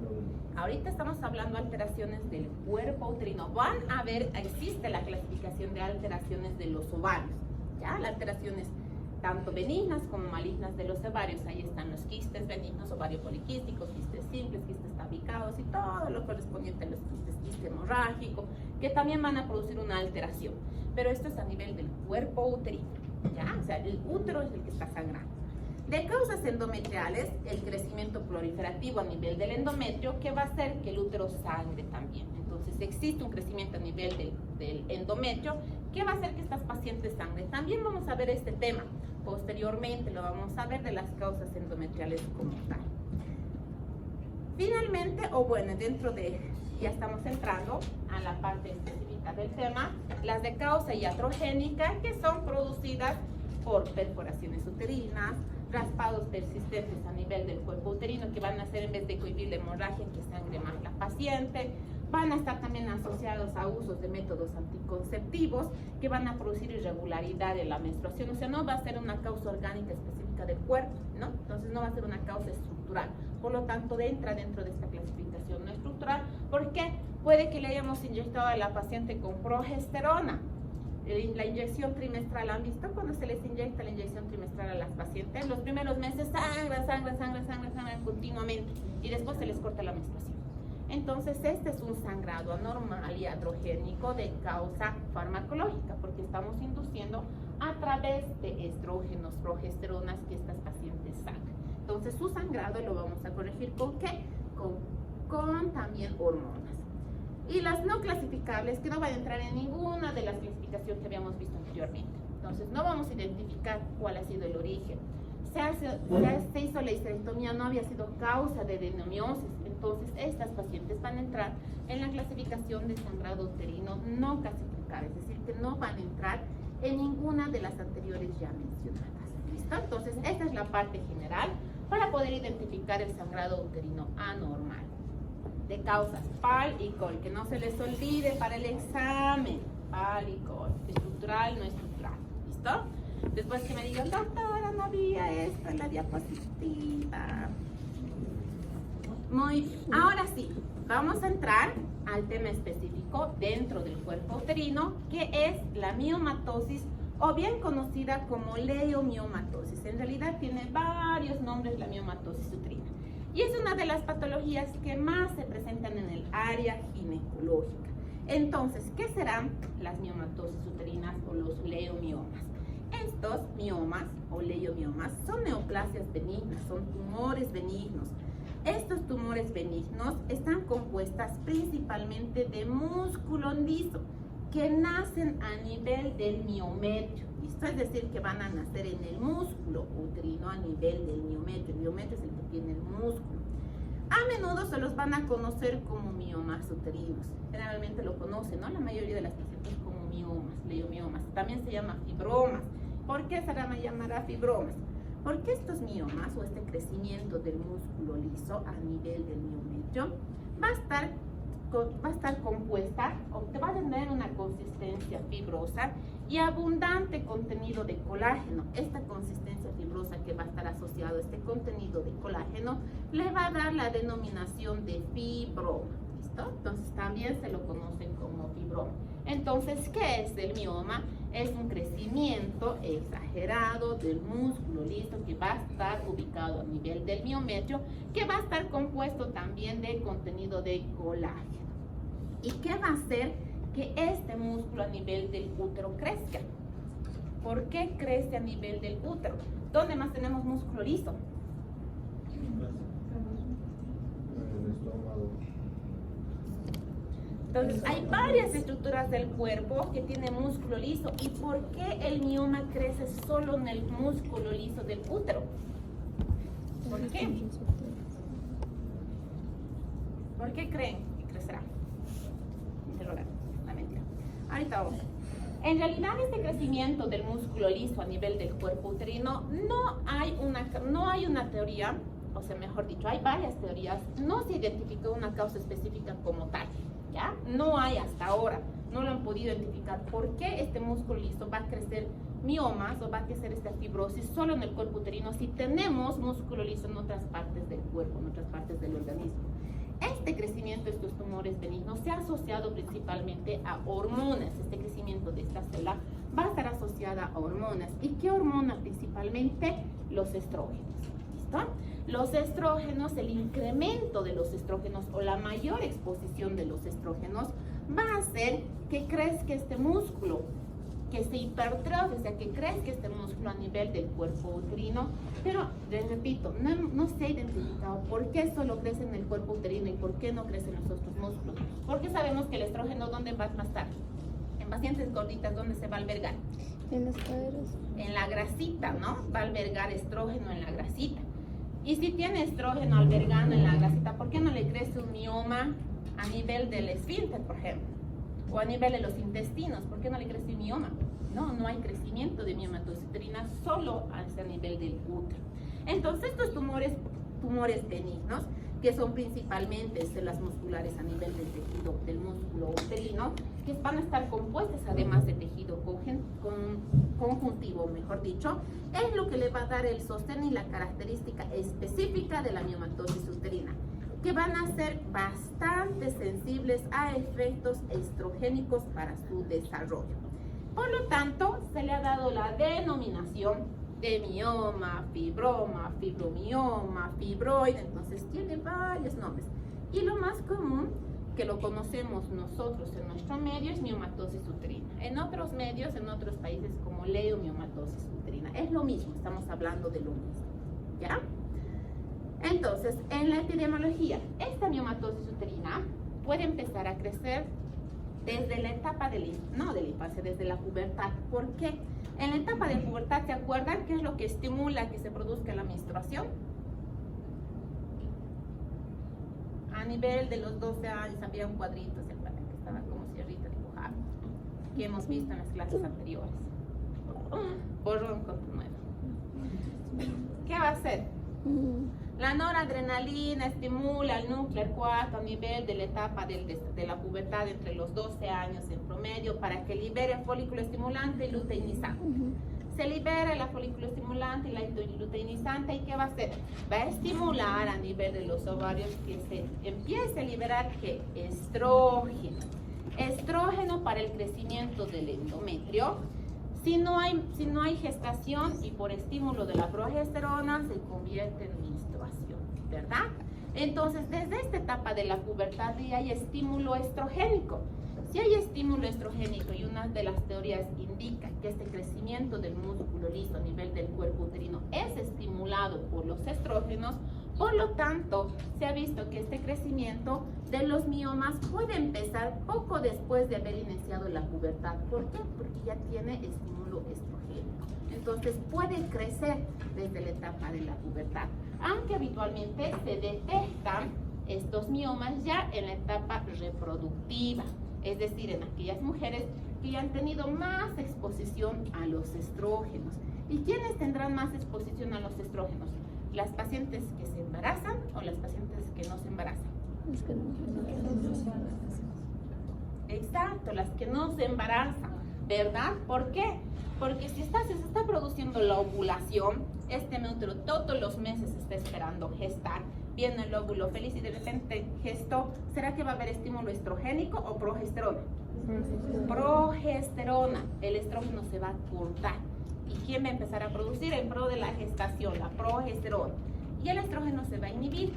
Ahorita estamos hablando de alteraciones del cuerpo uterino. Van a ver, existe la clasificación de alteraciones de los ovarios, ¿ya? Las alteraciones tanto benignas como malignas de los ovarios. Ahí están los quistes benignos, ovario poliquístico, quistes simples, quistes tabicados y todo lo correspondiente a los quistes, quiste hemorrágico, que también van a producir una alteración. Pero esto es a nivel del cuerpo uterino, ¿ya? O sea, el útero es el que está sangrando. De causas endometriales, el crecimiento proliferativo a nivel del endometrio, que va a hacer que el útero sangre también. Entonces existe un crecimiento a nivel del endometrio que va a hacer que estas pacientes sangren. También vamos a ver este tema. Posteriormente lo vamos a ver de las causas endometriales como tal. Finalmente, dentro de, ya estamos entrando a la parte específica del tema, las de causa iatrogénica, que son producidas por perforaciones uterinas, raspados persistentes a nivel del cuerpo uterino, que van a hacer, en vez de cohibir la hemorragia, que sangre más la paciente. Van a estar también asociados a usos de métodos anticonceptivos que van a producir irregularidad en la menstruación. O sea, no va a ser una causa orgánica específica del cuerpo, ¿no? Entonces no va a ser una causa estructural. Por lo tanto, entra dentro de esta clasificación no estructural. ¿Por qué? Puede que le hayamos inyectado a la paciente con progesterona. La inyección trimestral, ¿han visto? Cuando se les inyecta la inyección trimestral a las pacientes, los primeros meses sangran continuamente, y después se les corta la menstruación. Entonces, este es un sangrado anormal y androgénico de causa farmacológica, porque estamos induciendo a través de estrógenos, progesteronas, que estas pacientes sangran. Entonces, su sangrado lo vamos a corregir ¿con qué? Con también hormonas. Y las no clasificables, que no van a entrar en ninguna de las clasificaciones que habíamos visto anteriormente. Entonces, no vamos a identificar cuál ha sido el origen. Se hizo la histerectomía, no había sido causa de adenomiosis. Entonces, estas pacientes van a entrar en la clasificación de sangrado uterino no clasificable, es decir, que no van a entrar en ninguna de las anteriores ya mencionadas. ¿Listo? Entonces, esta es la parte general para poder identificar el sangrado uterino anormal. De causas PAL y COL, que no se les olvide para el examen. PAL y COL, estructural, no estructural. ¿Listo? Después que me digan, doctora, no había esto en la diapositiva. Muy bien. Ahora sí, vamos a entrar al tema específico dentro del cuerpo uterino, que es la miomatosis, o bien conocida como leiomiomatosis. En realidad tiene varios nombres la miomatosis uterina. Y es una de las patologías que más se presentan en el área ginecológica. Entonces, ¿qué serán las miomatosis uterinas o los leiomiomas? Estos miomas o leiomiomas son neoplasias benignas, son tumores benignos. Estos tumores benignos están compuestas principalmente de músculo liso que nacen a nivel del miometrio. Esto es decir, que van a nacer en el músculo uterino a nivel del miometrio. El miometrio es el que tiene el músculo. A menudo se los van a conocer como miomas uterinos. Generalmente lo conocen, ¿no? La mayoría de las pacientes como miomas, leiomiomas. También se llama fibromas. ¿Por qué se llamará fibromas? Porque estos miomas o este crecimiento del músculo liso a nivel del miometrio va a estar va a estar compuesta o te va a tener una consistencia fibrosa y abundante contenido de colágeno. Esta consistencia fibrosa que va a estar asociado a este contenido de colágeno le va a dar la denominación de fibroma. ¿Listo? Entonces también se lo conocen como fibroma. Entonces, ¿qué es el mioma? Es un crecimiento exagerado del músculo liso que va a estar ubicado a nivel del miometrio, que va a estar compuesto también de contenido de colágeno. ¿Y qué va a hacer que este músculo a nivel del útero crezca? ¿Por qué crece a nivel del útero? ¿Dónde más tenemos músculo liso? El estómago. Entonces, hay varias estructuras del cuerpo que tienen músculo liso. ¿Y por qué el mioma crece solo en el músculo liso del útero? ¿Por qué? ¿Por qué creen que crecerá? Interrogante, la mentira. Ahorita vamos. En realidad, este crecimiento del músculo liso a nivel del cuerpo uterino no hay una teoría, o sea, mejor dicho, hay varias teorías. No se identificó una causa específica como tal. ¿Ya? No hay hasta ahora, no lo han podido identificar por qué este músculo liso va a crecer miomas o va a crecer esta fibrosis solo en el cuerpo uterino si tenemos músculo liso en otras partes del cuerpo, en otras partes del organismo. Este crecimiento de estos tumores benignos se ha asociado principalmente a hormonas. Este crecimiento de esta célula va a estar asociada a hormonas. ¿Y qué hormona principalmente? Los estrógenos. ¿Listo? Los estrógenos, el incremento de los estrógenos o la mayor exposición de los estrógenos va a hacer que crezca este músculo, que se hipertrofie, o sea, que crezca este músculo a nivel del cuerpo uterino. Pero, les repito, no se ha identificado por qué solo crece en el cuerpo uterino y por qué no crecen los otros músculos. Porque sabemos que el estrógeno, ¿dónde va a estar? En pacientes gorditas, ¿dónde se va a albergar? En las caderas. En la grasita, ¿no? Va a albergar estrógeno en la grasita. Y si tiene estrógeno albergando en la grasita, ¿por qué no le crece un mioma a nivel del esfínter, por ejemplo? O a nivel de los intestinos, ¿por qué no le crece un mioma? No hay crecimiento de miomatosis uterina, solo a nivel del útero. Entonces, estos tumores benignos, que son principalmente células musculares a nivel del tejido del músculo uterino, que van a estar compuestas además de tejido conjuntivo, mejor dicho, es lo que le va a dar el sostén y la característica específica de la miomatosis uterina, que van a ser bastante sensibles a efectos estrogénicos para su desarrollo. Por lo tanto, se le ha dado la denominación de mioma, fibroma, fibromioma, fibroide. Entonces tiene varios nombres. Y lo más común, que lo conocemos nosotros en nuestro medio, es miomatosis uterina. En otros medios, en otros países, como leiomiomatosis uterina. Es lo mismo, estamos hablando de lo mismo. ¿Ya? Entonces, en la epidemiología, esta miomatosis uterina puede empezar a crecer desde la etapa de la infancia, desde la pubertad. ¿Por qué? En la etapa de pubertad, ¿se acuerdan qué es lo que estimula que se produzca la menstruación? A nivel de los 12 años había un cuadrito, ¿se acuerdan? Que estaba como cierrito dibujado, que hemos visto en las clases anteriores. Borrón con tu nuevo. ¿Qué va a hacer? La noradrenalina estimula el núcleo 4 a nivel de la etapa de la pubertad entre los 12 años en promedio para que libere el folículo estimulante y luteinizante. Se libera el folículo estimulante y la luteinizante, ¿y qué va a hacer? Va a estimular a nivel de los ovarios que se empiece a liberar ¿qué? Estrógeno. Estrógeno para el crecimiento del endometrio. Si no hay gestación y por estímulo de la progesterona se convierte en menstruación, ¿verdad? Entonces, desde esta etapa de la pubertad ya hay estímulo estrogénico. Si hay estímulo estrogénico y una de las teorías indica que este crecimiento del músculo liso a nivel del cuerpo uterino es estimulado por los estrógenos, por lo tanto, se ha visto que este crecimiento de los miomas puede empezar poco después de haber iniciado la pubertad. ¿Por qué? Porque ya tiene estímulo estrogénico. Entonces, puede crecer desde la etapa de la pubertad, aunque habitualmente se detectan estos miomas ya en la etapa reproductiva, es decir, en aquellas mujeres que ya han tenido más exposición a los estrógenos. ¿Y quiénes tendrán más exposición a los estrógenos? ¿Las pacientes que se embarazan o las pacientes que no se embarazan? Es que Exacto, las que no se embarazan, ¿verdad? ¿Por qué? Porque si se está produciendo la ovulación, este útero todos los meses está esperando gestar, viene el óvulo feliz y de repente gestó. ¿Será que va a haber estímulo estrogénico o progesterona? Progesterona, el estrógeno se va a cortar. ¿Y quién va a empezar a producir en pro de la gestación? La progesterona. Y el estrógeno se va a inhibir.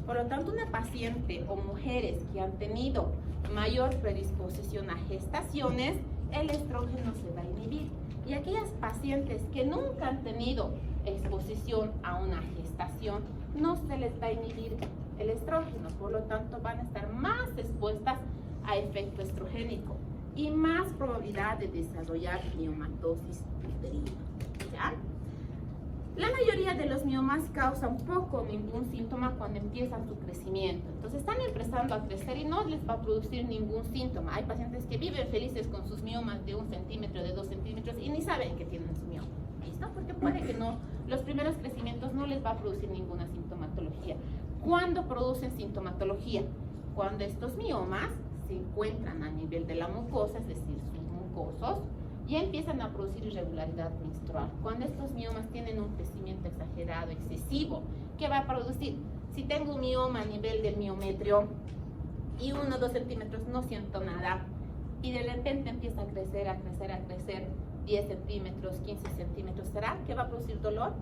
Por lo tanto, una paciente o mujeres que han tenido mayor predisposición a gestaciones, el estrógeno se va a inhibir. Y aquellas pacientes que nunca han tenido exposición a una gestación, no se les va a inhibir el estrógeno, por lo tanto van a estar más expuestas a efecto estrogénico y más probabilidad de desarrollar miomatosis uterina, ¿ya? La mayoría de los miomas causan poco o ningún síntoma cuando empiezan su crecimiento. Entonces están empezando a crecer y no les va a producir ningún síntoma. Hay pacientes que viven felices con sus miomas de 1 centímetro, de 2 centímetros y ni saben que tienen su mioma. ¿Listo? Porque puede que no, los primeros crecimientos no les va a producir ninguna sintomatología. ¿Cuándo producen sintomatología? Cuando estos miomas se encuentran a nivel de la mucosa, es decir, sus mucosos, y empiezan a producir irregularidad menstrual. Cuando estos miomas tienen un crecimiento exagerado, excesivo, ¿qué va a producir? Si tengo un mioma a nivel del miometrio y 1 o 2 centímetros, no siento nada, y de repente empieza a crecer, 10 centímetros, 15 centímetros, ¿será que va a producir dolor?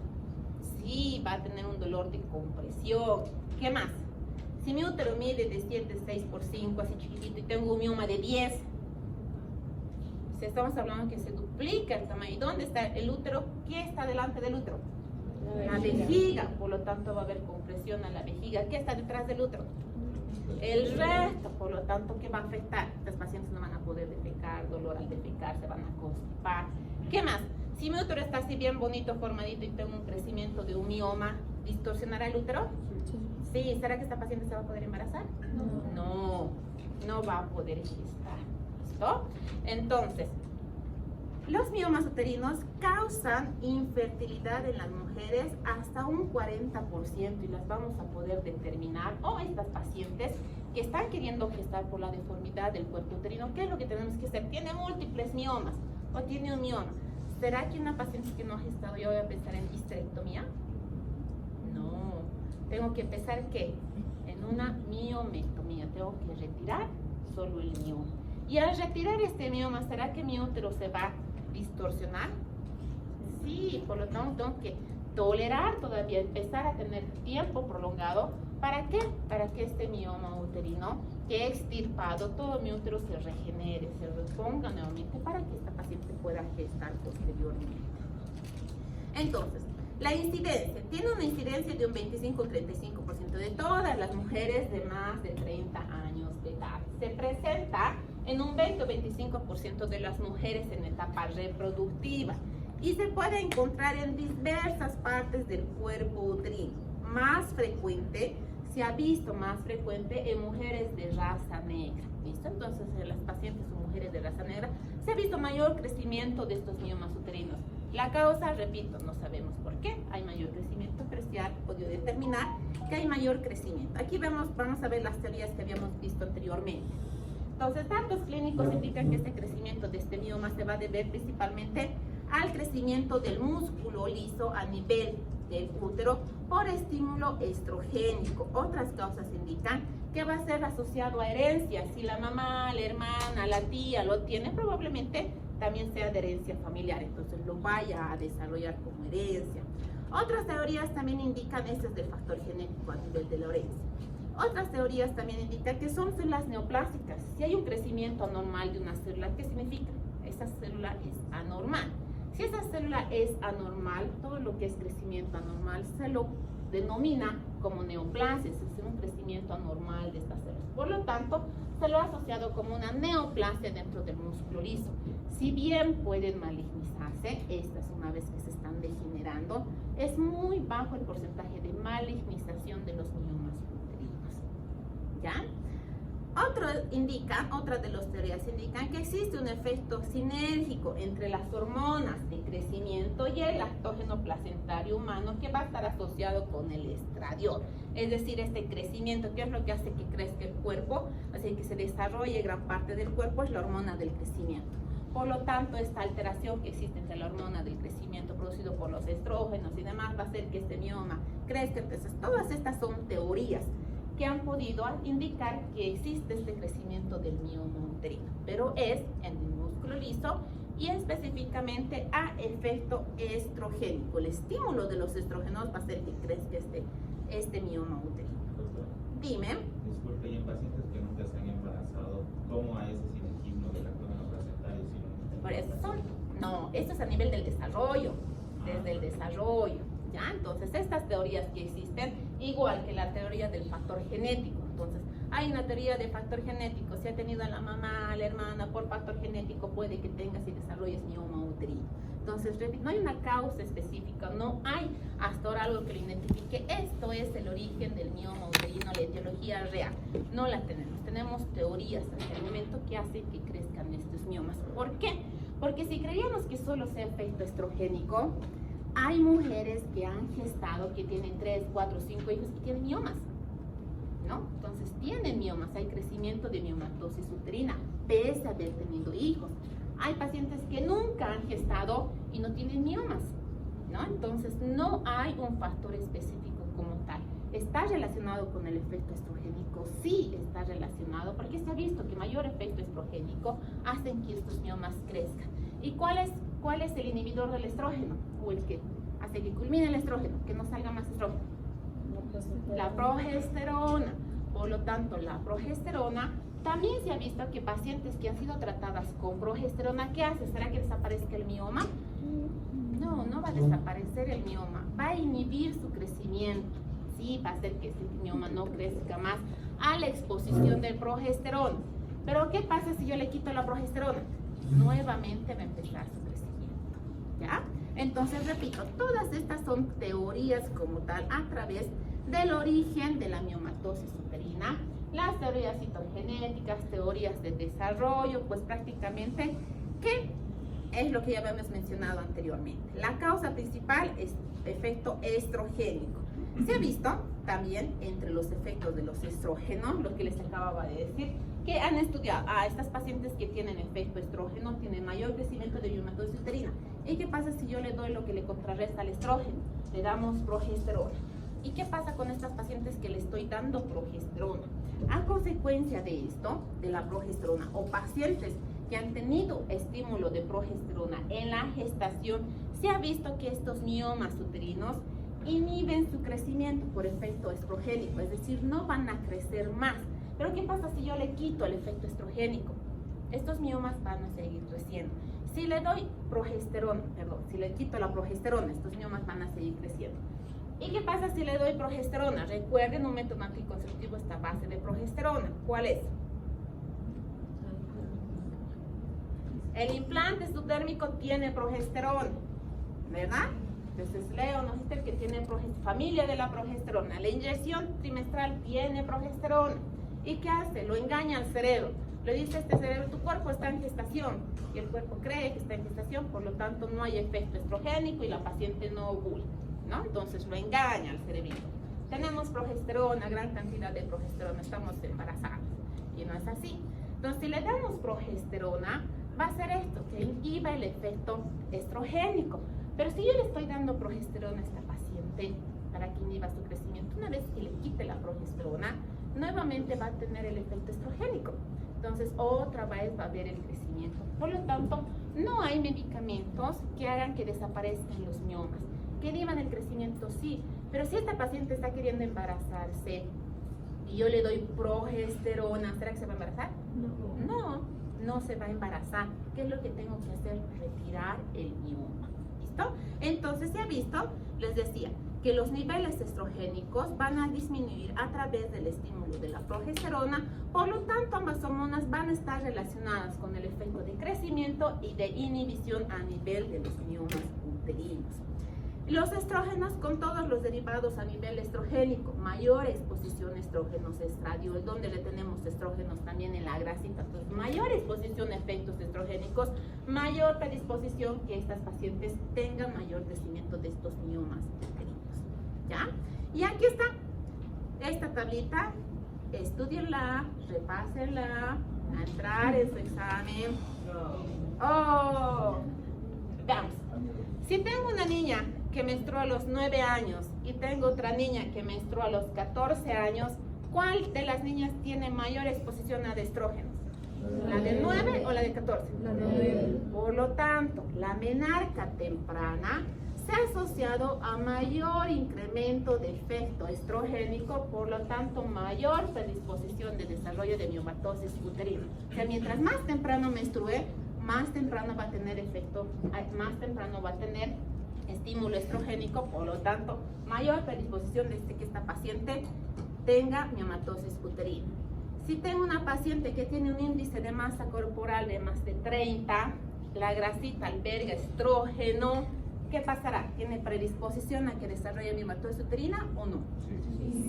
Sí, va a tener un dolor de compresión. ¿Qué más? Si mi útero mide de 7, 6 por 5, así chiquitito, y tengo un mioma de 10, si estamos hablando que se duplica el tamaño. ¿Y dónde está el útero? ¿Qué está delante del útero? La vejiga. Por lo tanto va a haber compresión a la vejiga. ¿Qué está detrás del útero? El resto. Por lo tanto, ¿qué va a afectar? Los pacientes no van a poder defecar, dolor al defecar, se van a constipar. ¿Qué más? Si mi útero está así bien bonito, formadito y tengo un crecimiento de un mioma, ¿distorsionará el útero? Sí. ¿Será que esta paciente se va a poder embarazar? No va a poder gestar. ¿Listo? Entonces, los miomas uterinos causan infertilidad en las mujeres hasta un 40% y las vamos a poder determinar, o estas pacientes que están queriendo gestar por la deformidad del cuerpo uterino. ¿Qué es lo que tenemos que hacer? ¿Tiene múltiples miomas o tiene un mioma? ¿Será que una paciente que no ha gestado yo voy a pensar en histerectomía? No, tengo que pensar que en una miomectomía tengo que retirar solo el mioma. Y al retirar este mioma, ¿será que mi útero se va a distorsionar? Sí, por lo tanto tengo que tolerar todavía, empezar a tener tiempo prolongado. ¿Para qué? Para que este mioma uterino que he extirpado, todo mi útero se regenere, se reponga nuevamente para que esta paciente pueda gestar posteriormente. Entonces, la incidencia, tiene una incidencia de un 25-35% de todas las mujeres de más de 30 años de edad. Se presenta en un 20 o 25% de las mujeres en etapa reproductiva y se puede encontrar en diversas partes del cuerpo uterino. Más frecuente, se ha visto más frecuente en mujeres de raza negra. ¿Listo? Entonces, en las pacientes o mujeres de raza negra se ha visto mayor crecimiento de estos miomas uterinos. La causa, repito, no sabemos por qué. Hay mayor crecimiento, pero se ha podido determinar que hay mayor crecimiento. Aquí vamos a ver las teorías que habíamos visto anteriormente. Entonces, datos clínicos indican que este crecimiento de este mioma se va a deber principalmente al crecimiento del músculo liso a nivel del útero por estímulo estrogénico. Otras causas indican que va a ser asociado a herencia. Si la mamá, la hermana, la tía lo tiene, probablemente también sea de herencia familiar, entonces lo vaya a desarrollar como herencia. Otras teorías también indican, esto es del factor genético a nivel de la herencia. Otras teorías también indican que son células neoplásicas. Si hay un crecimiento anormal de una célula, ¿qué significa? Esa célula es anormal. Si esa célula es anormal, todo lo que es crecimiento anormal se lo denomina como neoplasia, es un crecimiento anormal de estas células. Por lo tanto, se lo ha asociado como una neoplasia dentro del músculo liso. Si bien pueden malignizarse, estas una vez que se están degenerando, es muy bajo el porcentaje de malignización de los miomas uterinos. ¿Ya? Otra de las teorías indican que existe un efecto sinérgico entre las hormonas de crecimiento y el lactógeno placentario humano que va a estar asociado con el estradiol. Es decir, este crecimiento, ¿qué es lo que hace que crezca el cuerpo? Así que se desarrolle gran parte del cuerpo, es la hormona del crecimiento. Por lo tanto, esta alteración que existe entre la hormona del crecimiento producido por los estrógenos y demás va a hacer que este mioma crezca. Entonces, todas estas son teorías que han podido indicar que existe este crecimiento del mioma uterino, pero es en el músculo liso y específicamente a efecto estrogénico. El estímulo de los estrógenos va a hacer que crezca este mioma uterino. Doctora, Dime. disculpe, y en pacientes que nunca se han embarazado, ¿cómo hay ese sinergismo del lactógeno placentario? Por eso no, esto es a nivel del desarrollo, desde el desarrollo. ¿Ya? Entonces, estas teorías que existen, igual que la teoría del factor genético. Entonces, hay una teoría de factor genético. Si ha tenido a la mamá, a la hermana, por factor genético, puede que tengas y desarrolles mioma uterino. Entonces, no hay una causa específica, no hay hasta ahora algo que lo identifique. Esto es el origen del mioma uterino, la etiología real. No la tenemos. Tenemos teorías hasta el momento que hacen que crezcan estos miomas. ¿Por qué? Porque si creíamos que solo sea efecto estrogénico, hay mujeres que han gestado, que tienen 3, 4, 5 hijos y tienen miomas, ¿no? Entonces tienen miomas, hay crecimiento de miomatosis uterina, pese a haber tenido hijos. Hay pacientes que nunca han gestado y no tienen miomas, ¿no? Entonces no hay un factor específico como tal. ¿Está relacionado con el efecto estrogénico? Sí está relacionado, porque se ha visto que mayor efecto estrogénico hacen que estos miomas crezcan. ¿Y cuál es el inhibidor del estrógeno? O el que hace que culmine el estrógeno, que no salga más estrógeno. La progesterona. Por lo tanto, la progesterona, también se ha visto que pacientes que han sido tratadas con progesterona, ¿qué hace? ¿Será que desaparezca el mioma? No, no va a desaparecer el mioma, va a inhibir su crecimiento. Sí, va a hacer que ese mioma no crezca más a la exposición del progesterona. Pero ¿qué pasa si yo le quito la progesterona? Nuevamente va a empezar su crecimiento, ¿ya? Entonces, repito, todas estas son teorías como tal a través del origen de la miomatosis uterina, las teorías citogenéticas, teorías de desarrollo, pues prácticamente, ¿qué es lo que ya habíamos mencionado anteriormente? La causa principal es efecto estrogénico. Se ha visto también entre los efectos de los estrógenos, lo que les acababa de decir, que han estudiado a estas pacientes que tienen efecto estrógeno, tienen mayor crecimiento de miomatosis uterina. ¿Y qué pasa si yo le doy lo que le contrarresta al estrógeno? Le damos progesterona. ¿Y qué pasa con estas pacientes que le estoy dando progesterona? A consecuencia de esto, de la progesterona, o pacientes que han tenido estímulo de progesterona en la gestación, se ha visto que estos miomas uterinos inhiben su crecimiento por efecto estrogénico, es decir, no van a crecer más. Pero ¿qué pasa si yo le quito el efecto estrogénico? Estos miomas van a seguir creciendo. Si le doy progesterona, si le quito la progesterona, estos miomas van a seguir creciendo. ¿Y qué pasa si le doy progesterona? Recuerden, un método anticonceptivo está a base de progesterona. ¿Cuál es? El implante subdérmico tiene progesterona, ¿verdad? Entonces, Leo nos dice que tiene familia de la progesterona. La inyección trimestral tiene progesterona. ¿Y qué hace? Lo engaña al cerebro. Le dice a este cerebro, tu cuerpo está en gestación. Y el cuerpo cree que está en gestación, por lo tanto no hay efecto estrogénico y la paciente no ovula, ¿no? Entonces lo engaña al cerebrito. Tenemos progesterona, gran cantidad de progesterona, estamos embarazados. Y no es así. Entonces, si le damos progesterona, va a hacer esto, que inhiba el efecto estrogénico. Pero si yo le estoy dando progesterona a esta paciente para que inhiba su crecimiento, una vez que le quite la progesterona, nuevamente va a tener el efecto estrogénico. Entonces, otra vez va a haber el crecimiento. Por lo tanto, no hay medicamentos que hagan que desaparezcan los miomas. Que inhiban el crecimiento, sí. Pero si esta paciente está queriendo embarazarse y yo le doy progesterona, ¿será que se va a embarazar? No, no se va a embarazar. ¿Qué es lo que tengo que hacer? Retirar el mioma. ¿Listo? Entonces se ha visto, les decía, que los niveles estrogénicos van a disminuir a través del estímulo de la progesterona, por lo tanto ambas hormonas van a estar relacionadas con el efecto de crecimiento y de inhibición a nivel de los miomas uterinos. Los estrógenos con todos los derivados a nivel estrogénico, mayor exposición a estrógenos estradiol, donde le tenemos estrógenos también en la grasita, entonces mayor exposición a efectos estrogénicos, mayor predisposición que estas pacientes tengan mayor crecimiento de estos miomas uterinos, ¿ya? Y aquí está, esta tablita, estudienla, repásenla, a entrar en su examen. Oh, veamos. Si tengo una niña que menstruó a los 9 años y tengo otra niña que menstruó a los 14 años, ¿cuál de las niñas tiene mayor exposición a estrógenos? ¿La de 9 o la de 14? La de 9. Por lo tanto, la menarca temprana se ha asociado a mayor incremento de efecto estrogénico, por lo tanto, mayor predisposición de desarrollo de miomatosis uterina. O sea, mientras más temprano menstrue, más temprano va a tener efecto, más temprano va a tener estímulo estrogénico, por lo tanto, mayor predisposición de que esta paciente tenga miomatosis uterina. Si tengo una paciente que tiene un índice de masa corporal de más de 30, la grasita alberga estrógeno, ¿qué pasará? ¿Tiene predisposición a que desarrolle miomatosis uterina o no?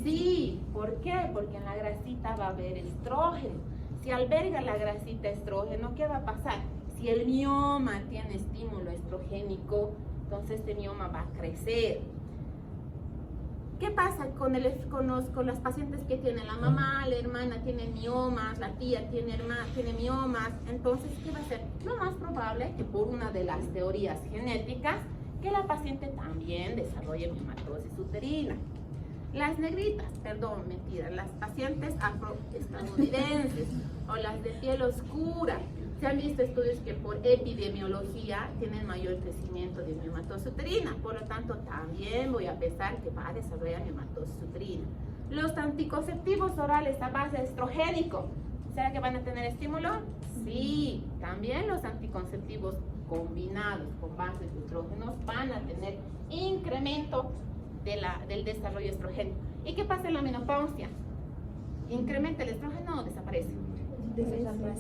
Sí. ¿Por qué? Porque en la grasita va a haber estrógeno. Si alberga la grasita estrógeno, ¿qué va a pasar? Si el mioma tiene estímulo estrogénico, entonces este mioma va a crecer. ¿Qué pasa con las pacientes que tienen la mamá, la hermana tiene miomas, la tía tiene miomas? Entonces, ¿qué va a ser? Lo más probable que por una de las teorías genéticas, que la paciente también desarrolle miomatosis uterina. Las negritas, perdón, mentira, las pacientes afroestadounidenses o las de piel oscura, se han visto estudios que por epidemiología tienen mayor crecimiento de miomatosis uterina, por lo tanto también voy a pensar que va a desarrollar miomatosis uterina. Los anticonceptivos orales a base de estrogénico, ¿será que van a tener estímulo? Sí, también los anticonceptivos combinados con bases de estrógenos van a tener incremento del desarrollo estrogénico. ¿Y qué pasa en la menopausia? ¿Incrementa el estrógeno o desaparece?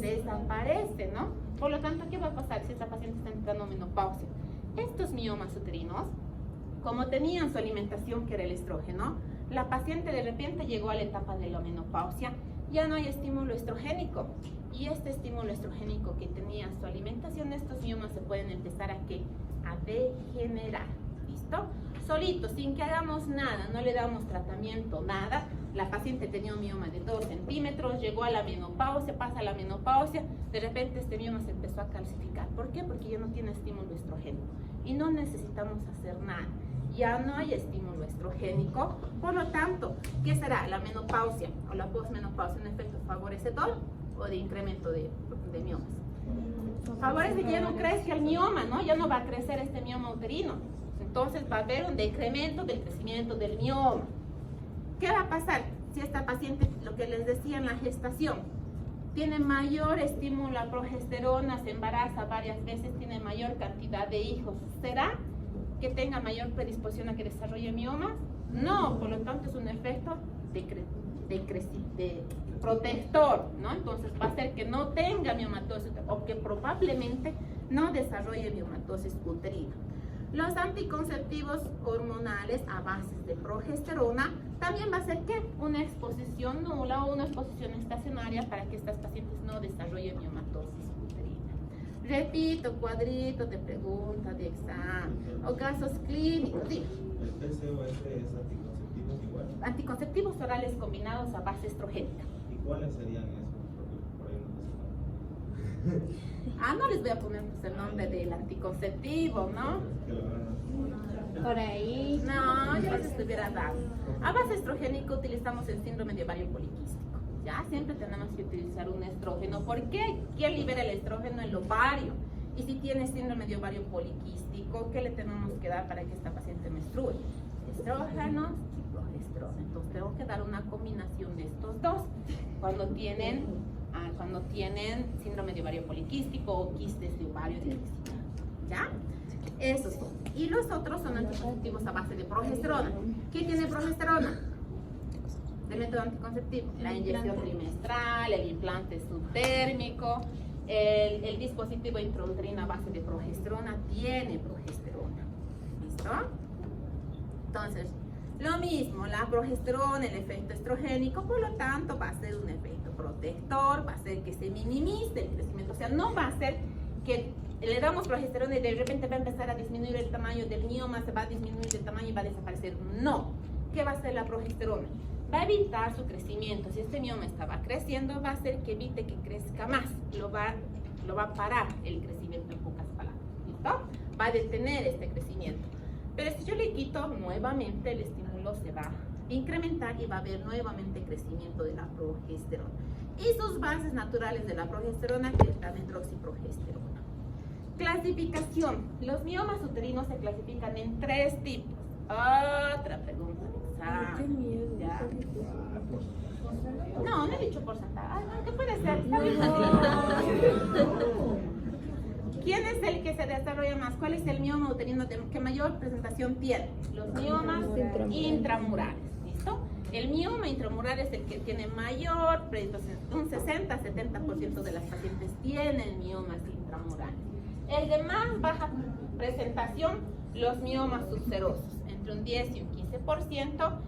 Desaparece, ¿no? Por lo tanto, ¿qué va a pasar si esta paciente está entrando en menopausia? Estos miomas uterinos, como tenían su alimentación que era el estrógeno, la paciente de repente llegó a la etapa de la menopausia, ya no hay estímulo estrogénico, y este estímulo estrogénico que tenía su alimentación, estos miomas se pueden empezar a degenerar, ¿listo? Solito, sin que hagamos nada, no le damos tratamiento, nada. La paciente tenía un mioma de 2 centímetros, llegó a la menopausia, pasa a la menopausia, de repente este mioma se empezó a calcificar. ¿Por qué? Porque ya no tiene estímulo estrogénico y no necesitamos hacer nada. Ya no hay estímulo estrogénico, por lo tanto, ¿qué será? ¿La menopausia o la posmenopausia un efecto favorecedor o de incremento de miomas? Favorece que ya no crezca el mioma, ¿no? Ya no va a crecer este mioma uterino. Entonces va a haber un decremento del crecimiento del mioma. ¿Qué va a pasar si esta paciente, lo que les decía en la gestación, tiene mayor estímulo a progesterona, se embaraza varias veces, tiene mayor cantidad de hijos? ¿Será que tenga mayor predisposición a que desarrolle miomas? No, por lo tanto es un efecto de protector, ¿no? Entonces va a hacer que no tenga miomatosis o que probablemente no desarrolle miomatosis uterina. Los anticonceptivos hormonales a bases de progesterona también va a ser ¿qué? Una exposición nula o una exposición estacionaria para que estas pacientes no desarrollen miomatosis uterina. Repito, cuadrito de pregunta de examen o casos clínicos. Dime. ¿El PCOS es anticonceptivos igual? Anticonceptivos orales combinados a base estrogénica. ¿Y cuáles serían esos? Porque por ahí no se sabe. No les voy a poner pues, el nombre del anticonceptivo, ¿no? Que la verdad Por ahí. No, yo les estuviera dando. A base estrogénico utilizamos el síndrome de ovario poliquístico. Ya siempre tenemos que utilizar un estrógeno. ¿Por qué? ¿Quién libera el estrógeno? El ovario. Y si tiene síndrome de ovario poliquístico, ¿qué le tenemos que dar para que esta paciente menstrue? Estrógenos y progesterona. Entonces tengo que dar una combinación de estos dos cuando tienen síndrome de ovario poliquístico o quistes de ovario deficitario. ¿Ya? Esos son. Y los otros son anticonceptivos a base de progesterona. ¿Qué tiene progesterona? Del método anticonceptivo. La inyección trimestral, el implante subtérmico, el dispositivo intrauterino a base de progesterona tiene progesterona. ¿Listo? Entonces, lo mismo, la progesterona, el efecto estrogénico, por lo tanto, va a ser un efecto protector, va a hacer que se minimice el crecimiento. O sea, no va a ser que le damos progesterona y de repente va a empezar a disminuir el tamaño del mioma, se va a disminuir el tamaño y va a desaparecer. No. ¿Qué va a hacer la progesterona? Va a evitar su crecimiento. Si este mioma estaba creciendo, va a hacer que evite que crezca más. Lo va a parar el crecimiento, en pocas palabras. ¿Listo? Va a detener este crecimiento. Pero si yo le quito nuevamente, el estímulo se va a incrementar y va a haber nuevamente crecimiento de la progesterona. Y sus bases naturales de la progesterona, que es la hidroxiprogesterona. Clasificación. Los miomas uterinos se clasifican en 3 tipos. Otra pregunta de examen. Qué miedo. Ya. No he dicho porcentaje. ¿Qué puede ser? ¿Quién es el que se desarrolla más? ¿Cuál es el mioma uterino que mayor presentación tiene? Los miomas intramurales. ¿Listo? El mioma intramural es el que tiene mayor, entonces un 60-70% de las pacientes tienen miomas intramurales. El de más baja presentación, los miomas subserosos, entre un 10 y un 15%.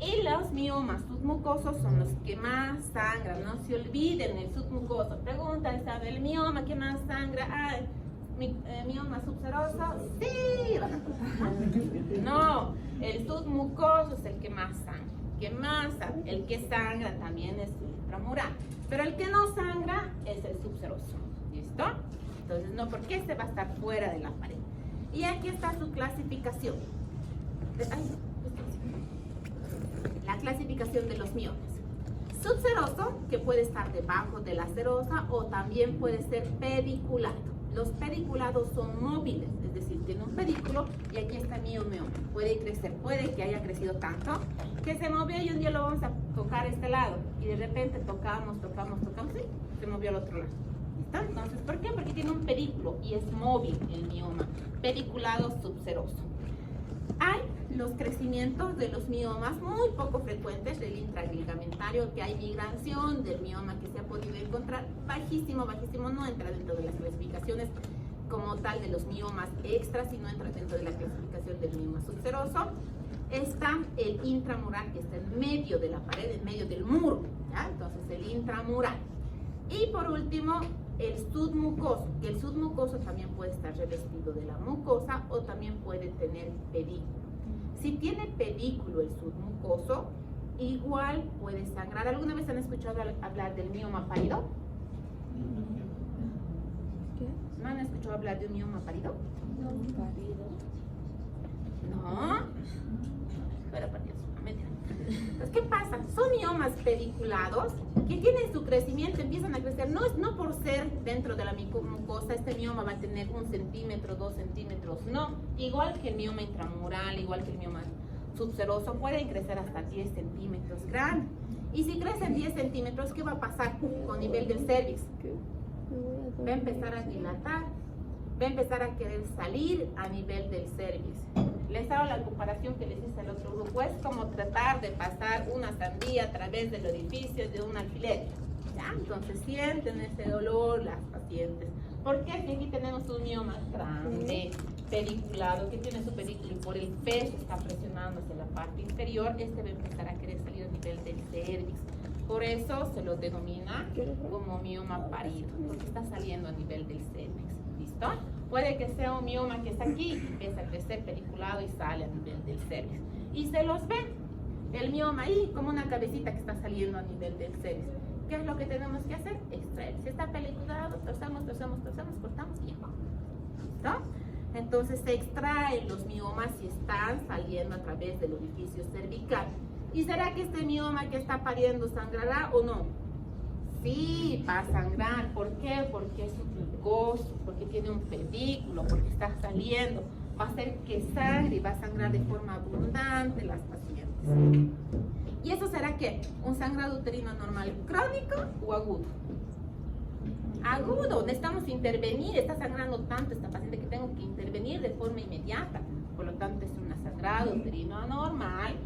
Y los miomas submucosos son los que más sangran. No se olviden el submucoso. Preguntan, ¿sabe el mioma que más sangra? Ah, mioma subseroso. Sí. No, el submucoso es el que más sangra. El que sangra también es el intramural. Pero el que no sangra es el subseroso. ¿Listo? Entonces, no, porque este va a estar fuera de la pared. Y aquí está su clasificación. La clasificación de los miomas. Subseroso, que puede estar debajo de la serosa o también puede ser pediculado. Los pediculados son móviles, es decir, tiene un pedículo y aquí está mi mioma. Puede crecer, puede que haya crecido tanto que se movió y un día lo vamos a tocar a este lado y de repente tocamos, y se movió al otro lado. ¿Listo? Entonces, ¿por qué? Porque tiene un pedículo y es móvil el mioma. Pediculado subseroso. Hay los crecimientos de los miomas muy poco frecuentes del intraligamentario, que hay migración del mioma que se ha podido encontrar bajísimo, no entra dentro de las clasificaciones como tal de los miomas extras, sino entra dentro de la clasificación del mioma subseroso. Está el intramural, que está en medio de la pared, en medio del muro, ¿ya? Entonces el intramural. Y por último, el submucoso, que el submucoso también puede estar revestido de la mucosa o también puede tener pedículo. Si tiene pedículo el submucoso, igual puede sangrar. ¿Alguna vez han escuchado hablar del mioma pálido? ¿Qué? ¿No han escuchado hablar de un mioma pálido? No. Pero mentira. Entonces, ¿qué pasa? Son miomas pediculados que tienen su crecimiento, empiezan a crecer. No por ser dentro de la mucosa, este mioma va a tener 1 centímetro, 2 centímetros. No, igual que el mioma intramural, igual que el mioma subseroso, pueden crecer hasta 10 centímetros grande. Y si crecen 10 centímetros, ¿qué va a pasar con nivel del cervix? Va a empezar a dilatar, va a empezar a querer salir a nivel del cervix. Les hago la comparación que les hice al otro grupo. Es como tratar de pasar una sandía a través del orificio de un alfiler. ¿Ya? Entonces sienten ese dolor las pacientes. ¿Por qué? Si aquí tenemos un mioma grande, pediculado, que tiene su pedículo y por el peso está presionando hacia la parte inferior, este va a empezar a querer salir a nivel del cervix. Por eso se lo denomina como mioma pálido, porque está saliendo a nivel del cervix. ¿Listo? Puede que sea un mioma que está aquí, empieza a crecer pediculado y sale a nivel del cervix. Y se los ve, el mioma ahí, como una cabecita que está saliendo a nivel del cervix. ¿Qué es lo que tenemos que hacer? Extraer. Si está pediculado, torcemos, cortamos y ya. ¿Listo? Entonces se extraen los miomas y están saliendo a través del orificio cervical. ¿Y será que este mioma que está pariendo sangrará o no? Sí, va a sangrar. ¿Por qué? Porque es submucoso, porque tiene un pedículo, porque está saliendo. Va a hacer que sangre y va a sangrar de forma abundante las pacientes. ¿Y eso será qué? ¿Un sangrado uterino normal crónico o agudo? Agudo, necesitamos intervenir. Está sangrando tanto esta paciente que tengo que intervenir de forma inmediata. Por lo tanto, es un sangrado uterino anormal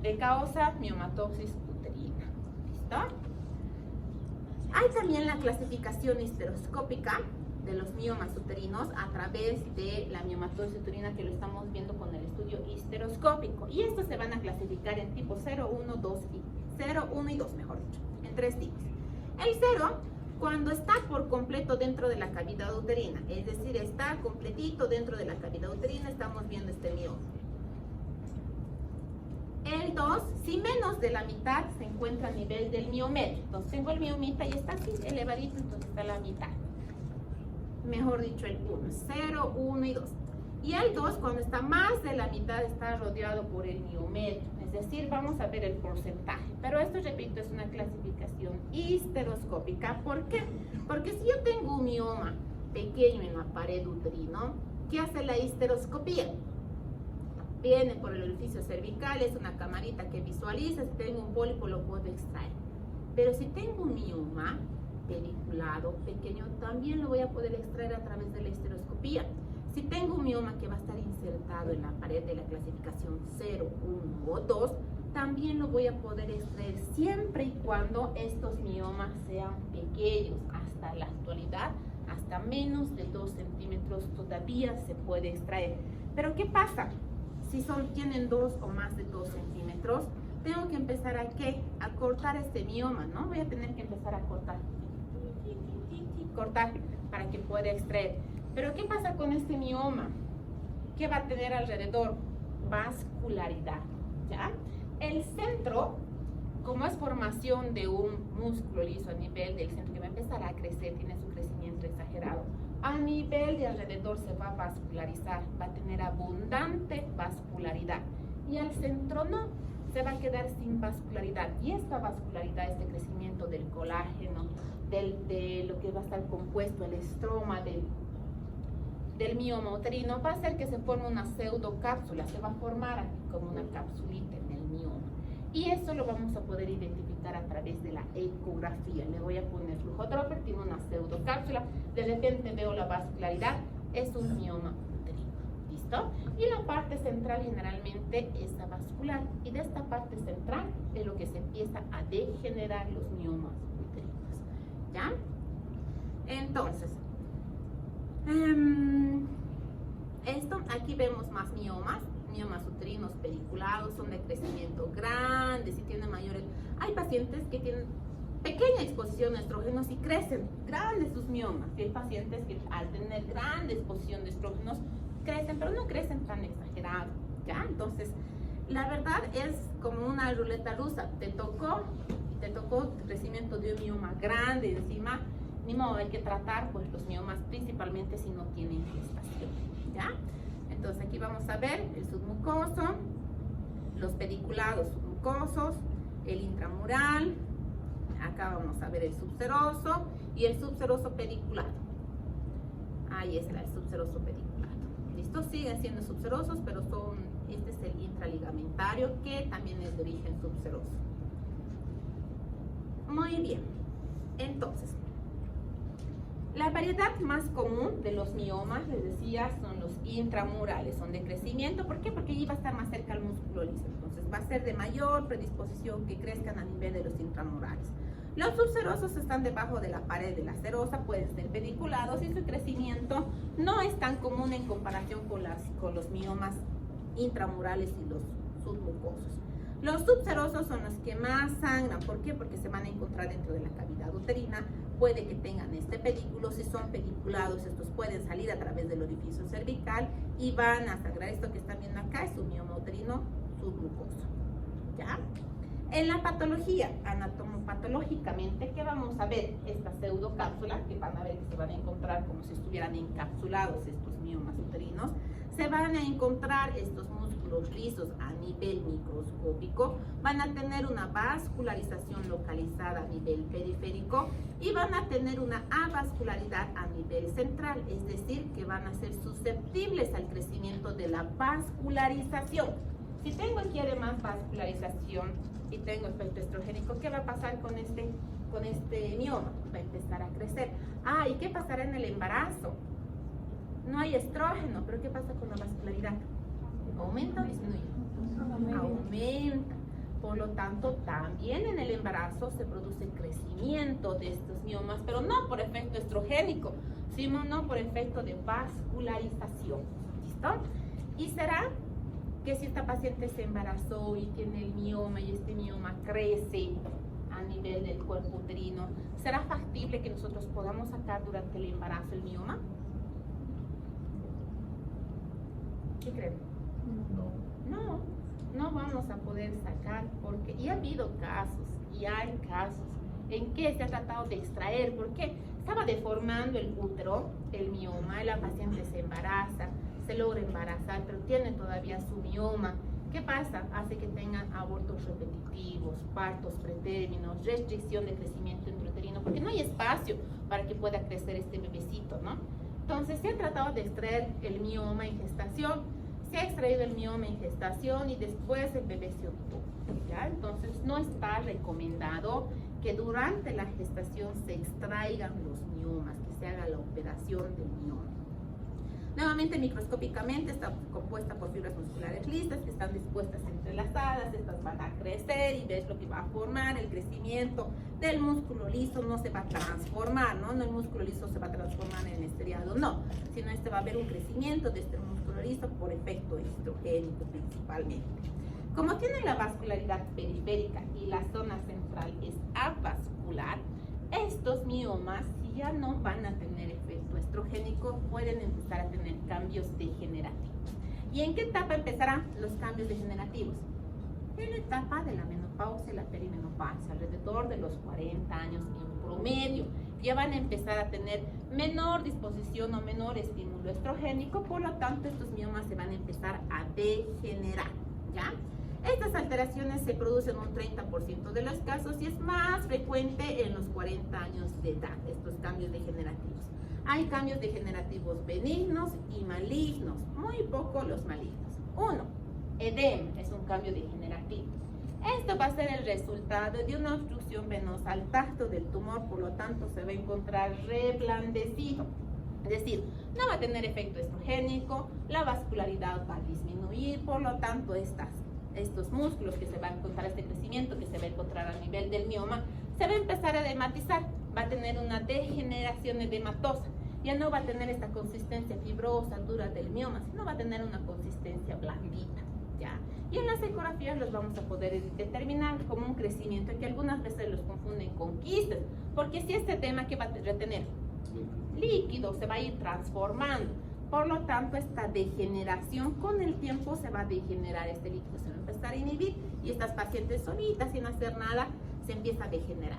de causa miomatosis uterina. ¿Listo? Hay también la clasificación histeroscópica de los miomas uterinos a través de la miomatosis uterina, que lo estamos viendo con el estudio estudio histeroscópico. Y estos se van a clasificar en tipo 0, 1, 2 y 0, 1 y 2, mejor dicho, en 3 tipos. El 0, cuando está por completo dentro de la cavidad uterina, es decir, está completito dentro de la cavidad uterina, estamos viendo este mioma. El 2, si menos de la mitad se encuentra a nivel del miometrio. Entonces tengo el miomita y está así elevadito, entonces está la mitad. Mejor dicho, el 1, 0, 1 y 2. Y el 2, cuando está más de la mitad, está rodeado por el miometrio. Es decir, vamos a ver el porcentaje. Pero esto, repito, es una clasificación histeroscópica. ¿Por qué? Porque si yo tengo un mioma pequeño en la pared uterina, ¿qué hace la histeroscopía? Viene por el orificio cervical, es una camarita que visualiza. Si tengo un pólipo, lo puedo extraer. Pero si tengo un mioma pediculado pequeño, también lo voy a poder extraer a través de la histeroscopía. Si tengo un mioma que va a estar insertado en la pared de la clasificación 0, 1 o 2, también lo voy a poder extraer siempre y cuando estos miomas sean pequeños. Hasta la actualidad, hasta menos de 2 centímetros todavía se puede extraer. Pero ¿qué pasa? Si tienen 2 o más de 2 centímetros, tengo que empezar a ¿qué? A cortar este mioma, ¿no? Voy a tener que empezar a cortar para que pueda extraer. Pero ¿qué pasa con este mioma? ¿Qué va a tener alrededor? Vascularidad, ¿ya? El centro, como es formación de un músculo liso a nivel del centro que va a empezar a crecer, tiene su crecimiento exagerado, a nivel de alrededor se va a vascularizar, va a tener abundante vascularidad. Y al centro no, se va a quedar sin vascularidad. Y esta vascularidad, este crecimiento del colágeno, de lo que va a estar compuesto, el estroma del mioma uterino, va a hacer que se forme una pseudocápsula, se va a formar aquí como una capsulita en el mioma. Y eso lo vamos a poder identificar a través de la ecografía. Le voy a poner flujo Doppler, tiene una pseudocápsula, de repente veo la vascularidad, es un mioma uterino. ¿Listo? Y la parte central generalmente es avascular. Y de esta parte central es lo que se empieza a degenerar los miomas uterinos. ¿Ya? Entonces, aquí vemos más miomas uterinos pediculados, son de crecimiento grande, si tienen mayores. Hay pacientes que tienen pequeña exposición a estrógenos y crecen grandes sus miomas. Y hay pacientes que al tener grande exposición de estrógenos crecen, pero no crecen tan exagerado, ¿ya? Entonces, la verdad es como una ruleta rusa. Te tocó crecimiento de un mioma grande encima, ni modo, hay que tratar pues los miomas principalmente si no tienen gestación, ¿ya? Entonces aquí vamos a ver el submucoso, los pediculados submucosos, el intramural, acá vamos a ver el subseroso y el subseroso pediculado. Ahí está el subseroso pediculado. ¿Listo? Siguen siendo subserosos, pero este es el intraligamentario, que también es de origen subseroso. Muy bien. Entonces, la variedad más común de los miomas, les decía, son los intramurales, son de crecimiento. ¿Por qué? Porque allí va a estar más cerca al músculo liso, entonces va a ser de mayor predisposición que crezcan a nivel de los intramurales. Los subserosos están debajo de la pared de la serosa, pueden ser pediculados y su crecimiento no es tan común en comparación con los miomas intramurales y los submucosos. Los subserosos son los que más sangran. ¿Por qué? Porque se van a encontrar dentro de la cavidad uterina. Puede que tengan este pedículo. Si son pediculados, estos pueden salir a través del orificio cervical y van a sangrar. Esto que están viendo acá es un mioma uterino submucoso, ¿ya? En la patología, anatomopatológicamente, ¿qué vamos a ver? Esta pseudocápsula, que van a ver que se van a encontrar como si estuvieran encapsulados estos miomas uterinos. Se van a encontrar estos músculos lisos a nivel microscópico, van a tener una vascularización localizada a nivel periférico y van a tener una avascularidad a nivel central, es decir, que van a ser susceptibles al crecimiento de la vascularización. Si tengo más vascularización y tengo efecto estrogénico, ¿qué va a pasar con este mioma? Va a empezar a crecer. ¿Y qué pasará en el embarazo? No hay estrógeno, pero ¿qué pasa con la vascularidad? ¿Aumenta o disminuye? Aumenta. Por lo tanto, también en el embarazo se produce crecimiento de estos miomas, pero no por efecto estrogénico, sino por efecto de vascularización. ¿Listo? Y será que si esta paciente se embarazó y tiene el mioma y este mioma crece a nivel del cuerpo uterino, ¿será factible que nosotros podamos sacar durante el embarazo el mioma? ¿Qué creen? No vamos a poder sacar porque y ha habido casos y hay casos en que se ha tratado de extraer porque estaba deformando el útero, el mioma, la paciente se embaraza, se logra embarazar, pero tiene todavía su mioma. ¿Qué pasa? Hace que tengan abortos repetitivos, partos pretérminos, restricción de crecimiento intrauterino, porque no hay espacio para que pueda crecer este bebecito, ¿no? Entonces se ha tratado de extraer el mioma en gestación, se ha extraído el mioma en gestación y después el bebé se obtuvo, ¿ya? Entonces no está recomendado que durante la gestación se extraigan los miomas, que se haga la operación del mioma. Nuevamente, microscópicamente está compuesta por fibras musculares lisas que están dispuestas entrelazadas, estas van a crecer y ves lo que va a formar. El crecimiento del músculo liso no se va a transformar, ¿no? No el músculo liso se va a transformar en estriado, no, sino va a haber un crecimiento de este músculo liso por efecto estrogénico principalmente. Como tiene la vascularidad periférica y la zona central es avascular, estos miomas, si ya no van a tener efecto estrogénico, pueden empezar a tener cambios degenerativos. ¿Y en qué etapa empezarán los cambios degenerativos? En la etapa de la menopausia y la perimenopausia, alrededor de los 40 años en promedio. Ya van a empezar a tener menor disposición o menor estímulo estrogénico, por lo tanto estos miomas se van a empezar a degenerar, ¿ya? Estas alteraciones se producen en un 30% de los casos y es más frecuente en los 40 años de edad, estos cambios degenerativos. Hay cambios degenerativos benignos y malignos, muy poco los malignos. 1. Edema es un cambio degenerativo. Esto va a ser el resultado de una obstrucción venosa al tacto del tumor, por lo tanto se va a encontrar reblandecido. Es decir, no va a tener efecto estrogénico, la vascularidad va a disminuir, por lo tanto estos músculos que se va a encontrar, este crecimiento que se va a encontrar a nivel del mioma, se va a empezar a edematizar, va a tener una degeneración edematosa, ya no va a tener esta consistencia fibrosa, dura del mioma, sino va a tener una consistencia blandita, ¿ya? Y en las ecografías los vamos a poder determinar como un crecimiento que algunas veces los confunden con quistes, porque si este tema que va a retener líquido se va a ir transformando. Por lo tanto, esta degeneración con el tiempo se va a degenerar, este líquido se va a empezar a inhibir y estas pacientes solitas, sin hacer nada, se empieza a degenerar.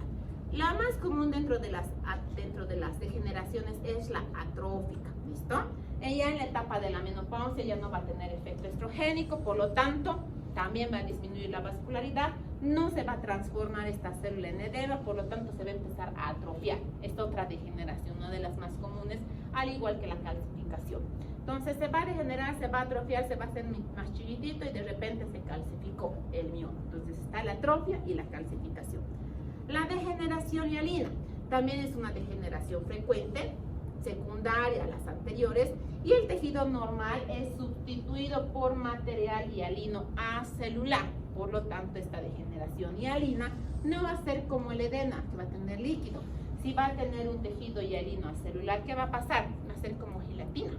La más común dentro de las degeneraciones es la atrófica, ¿listo? Ella en la etapa de la menopausia ya no va a tener efecto estrogénico, por lo tanto, también va a disminuir la vascularidad, no se va a transformar esta célula en edema, por lo tanto se va a empezar a atrofiar. Esta otra degeneración, una de las más comunes, al igual que la calcificación. Entonces se va a degenerar, se va a atrofiar, se va a hacer más chiquitito y de repente se calcificó el mioma. Entonces está la atrofia y la calcificación. La degeneración hialina también es una degeneración frecuente, secundaria a las anteriores, y el tejido normal es sustituido por material hialino acelular. Por lo tanto, esta degeneración hialina no va a ser como el edema, que va a tener líquido. Si va a tener un tejido hialino acelular, ¿qué va a pasar? Va a ser como gelatina,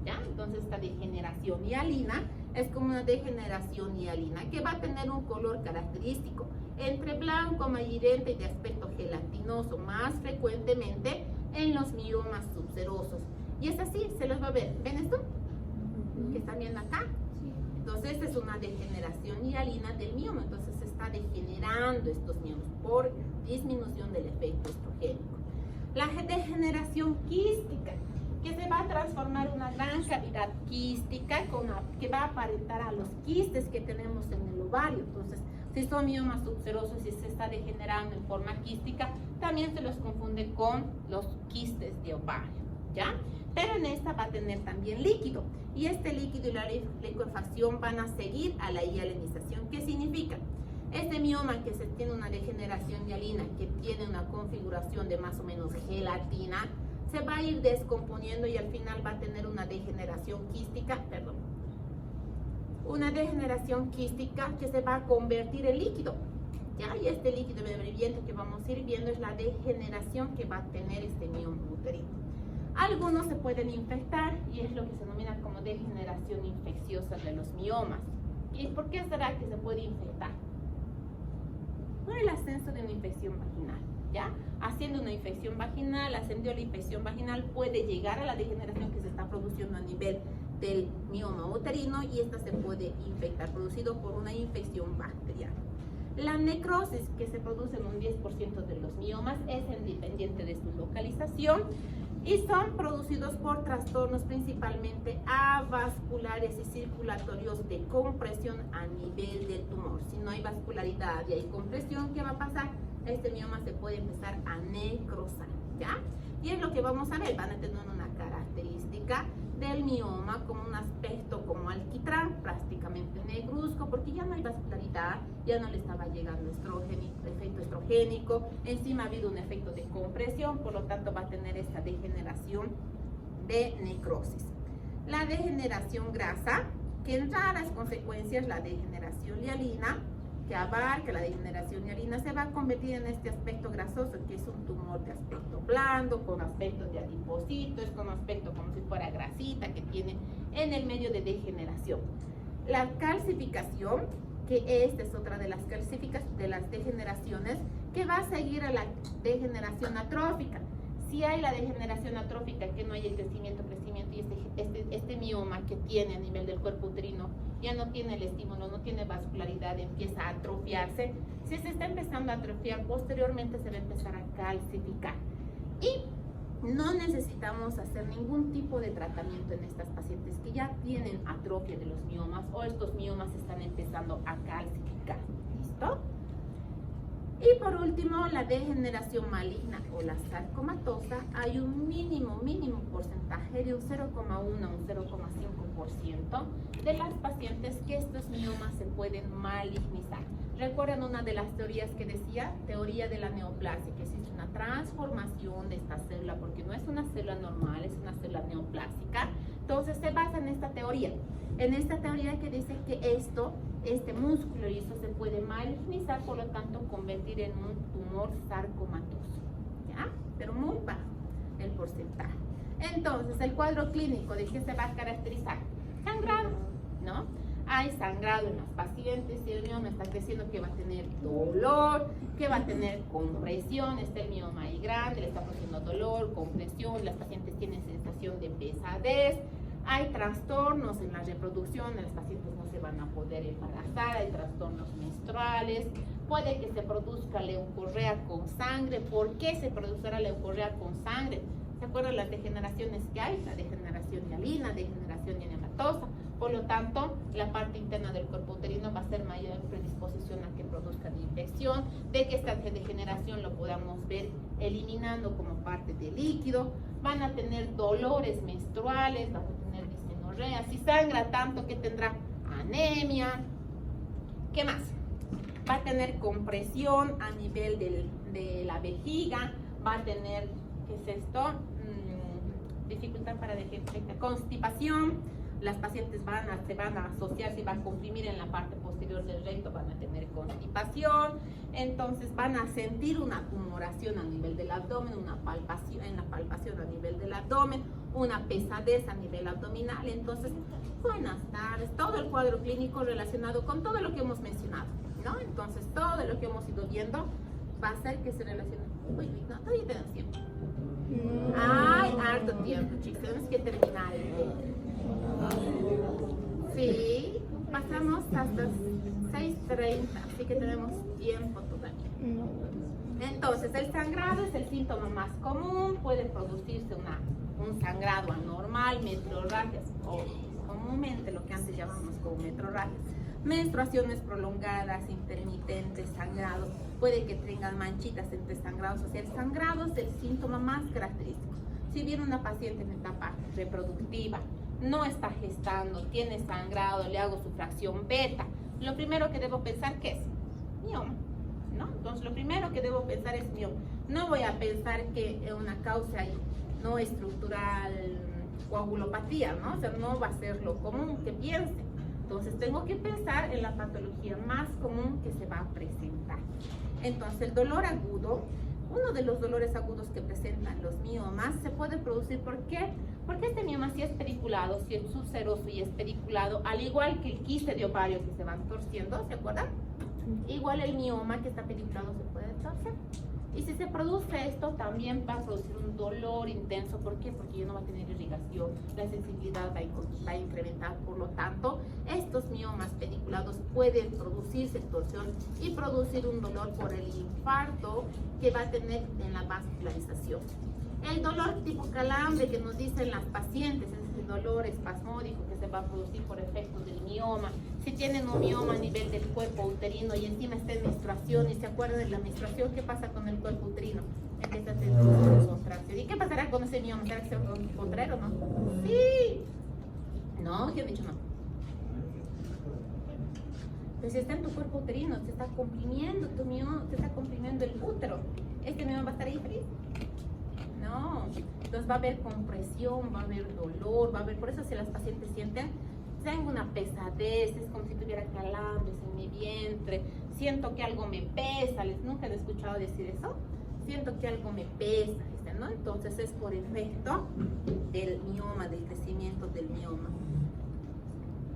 ¿ya? Entonces, esta degeneración hialina es como una degeneración hialina que va a tener un color característico entre blanco, amarillento y de aspecto gelatinoso, más frecuentemente en los miomas subserosos. Y es así, se los va a ver. ¿Ven esto? ¿Que están viendo acá? Entonces, esta es una degeneración hialina del mioma. Entonces, se está degenerando estos miomas por disminución del efecto estrogénico. La degeneración quística, que se va a transformar una gran cavidad quística que va a aparentar a los quistes que tenemos en el ovario. Entonces, si son miomas subserosos y se está degenerando en forma quística, también se los confunde con los quistes de ovario, ¿ya? Pero en esta va a tener también líquido, y este líquido y la liquefacción van a seguir a la hialinización. ¿Qué significa? Este mioma que se tiene una degeneración hialina, que tiene una configuración de más o menos gelatina, se va a ir descomponiendo y al final va a tener una degeneración quística, una degeneración quística que se va a convertir en líquido, ¿ya? Y este líquido bebiente que vamos a ir viendo es la degeneración que va a tener este mioma uterino. Algunos se pueden infectar y es lo que se denomina como degeneración infecciosa de los miomas, ¿Y por qué será que se puede infectar? Por el ascenso de una infección vaginal, ¿ya? Haciendo una infección vaginal, ascendió la infección vaginal, puede llegar a la degeneración que se está produciendo a nivel del mioma uterino y esta se puede infectar, producido por una infección bacteriana. La necrosis que se produce en un 10% de los miomas es independiente de su localización y son producidos por trastornos principalmente avasculares y circulatorios de compresión a nivel del tumor. Si no hay vascularidad y hay compresión, ¿qué va a pasar? Este mioma se puede empezar a necrosar, ¿ya? Y es lo que vamos a ver, van a tener una característica del mioma como un aspecto como alquitrán, prácticamente negruzco, porque ya no hay vascularidad, ya no le estaba llegando efecto estrogénico, encima ha habido un efecto de compresión, por lo tanto va a tener esta degeneración de necrosis. La degeneración grasa, que en raras consecuencias la degeneración hialina, que abarca la degeneración hialina, se va a convertir en este aspecto grasoso, que es un tumor de aspecto blando, con aspecto de adipocitos, con aspecto como si fuera grasita que tiene en el medio de degeneración. La calcificación, que esta es otra de las degeneraciones, que va a seguir a la degeneración atrófica. Si hay la degeneración atrófica, que no hay el crecimiento y este mioma que tiene a nivel del cuerpo uterino ya no tiene el estímulo, no tiene vascularidad, empieza a atrofiarse. Si se está empezando a atrofiar, posteriormente se va a empezar a calcificar. Y no necesitamos hacer ningún tipo de tratamiento en estas pacientes que ya tienen atrofia de los miomas o estos miomas están empezando a calcificar. ¿Listo? Y por último, la degeneración maligna o la sarcomatosa, hay un mínimo porcentaje de un 0,1 a un 0,5% de las pacientes que estos miomas se pueden malignizar. ¿Recuerdan una de las teorías que decía? Teoría de la neoplasia, que existe una transformación de esta célula, porque no es una célula normal, es una célula neoplásica. Entonces se basa en esta teoría que dice que este músculo liso se puede malignizar, por lo tanto convertir en un tumor sarcomatoso, ¿ya? Pero muy bajo el porcentaje. Entonces, el cuadro clínico, ¿de qué se va a caracterizar? Sangrado, ¿no? Hay sangrado en los pacientes, si el mioma está creciendo, que va a tener dolor, que va a tener compresión, está el mioma ahí grande, le está produciendo dolor, compresión, las pacientes tienen sensación de pesadez, hay trastornos en la reproducción, las pacientes no se van a poder embarazar, hay trastornos menstruales, puede que se produzca leucorrea con sangre. ¿Por qué se producirá leucorrea con sangre? ¿Se acuerdan las degeneraciones que hay? La degeneración hialina, degeneración hianematosa. Por lo tanto, la parte interna del cuerpo uterino va a ser mayor predisposición a que produzcan infección, de que esta degeneración lo podamos ver eliminando como parte del líquido. Van a tener dolores menstruales, van a tener dismenorrea. Si sangra tanto, que tendrá anemia. ¿Qué más? Va a tener compresión a nivel de la vejiga, va a tener, ¿qué es esto? Dificultad para detectar constipación. Las pacientes se van a asociar, se van a comprimir en la parte posterior del recto, van a tener constipación. Entonces van a sentir una tumoración a nivel del abdomen, una palpación en la palpación a nivel del abdomen, una pesadez a nivel abdominal. Entonces, buenas tardes, todo el cuadro clínico relacionado con todo lo que hemos mencionado, ¿no? Entonces, todo lo que hemos ido viendo va a ser que se relacione. Uy, no, todavía tenemos tiempo. Ay, harto tiempo, chicos, tenemos que terminar el tiempo. Sí, pasamos hasta 6:30, así que tenemos tiempo todavía. Entonces, el sangrado es el síntoma más común, puede producirse un sangrado anormal, metrorragias, o comúnmente lo que antes llamamos como metrorragias, menstruaciones prolongadas, intermitentes, sangrados, puede que tengan manchitas entre sangrados, o sea, el sangrado es el síntoma más característico. Si viene una paciente en etapa reproductiva, no está gestando, tiene sangrado, le hago su fracción beta, lo primero que debo pensar, ¿qué es? Mioma, ¿no? Entonces, lo primero que debo pensar es mioma. No voy a pensar que es una causa no estructural, coagulopatía, ¿no? O sea, no va a ser lo común que piense. Entonces, tengo que pensar en la patología más común que se va a presentar. Entonces, el dolor agudo Uno de los dolores agudos que presentan los miomas se puede producir, ¿por qué? Porque este mioma si es pediculado, si es subseroso y es pediculado, al igual que el quiste de ovario que se van torciendo, ¿se acuerdan? Igual el mioma que está pediculado se puede torcer. Y si se produce esto, también va a producir un dolor intenso. ¿Por qué? Porque ya no va a tener irrigación, la sensibilidad va a incrementar. Por lo tanto, estos miomas pediculados pueden producirse torsión y producir un dolor por el infarto que va a tener en la vascularización. El dolor tipo calambre que nos dicen las pacientes es el dolor espasmódico que se va a producir por efecto del mioma. Si tienen un mioma a nivel del cuerpo uterino y encima está en menstruación y se acuerdan de la menstruación, ¿qué pasa con el cuerpo uterino? Empieza a tener una contracción. ¿Y qué pasará con ese mioma? ¿Será que se va a contraer o no? Sí. No, ¿quién ha dicho no? Pues si está en tu cuerpo uterino, se está comprimiendo tu mioma, se está comprimiendo el útero. ¿Este mioma va a estar ahí feliz? No, entonces va a haber compresión, va a haber dolor, va a haber, por eso si las pacientes sienten, tengo una pesadez, es como si tuviera calambres en mi vientre, siento que algo me pesa, nunca he escuchado decir eso, siento que algo me pesa, ¿no? Entonces es por efecto del mioma, del crecimiento del mioma.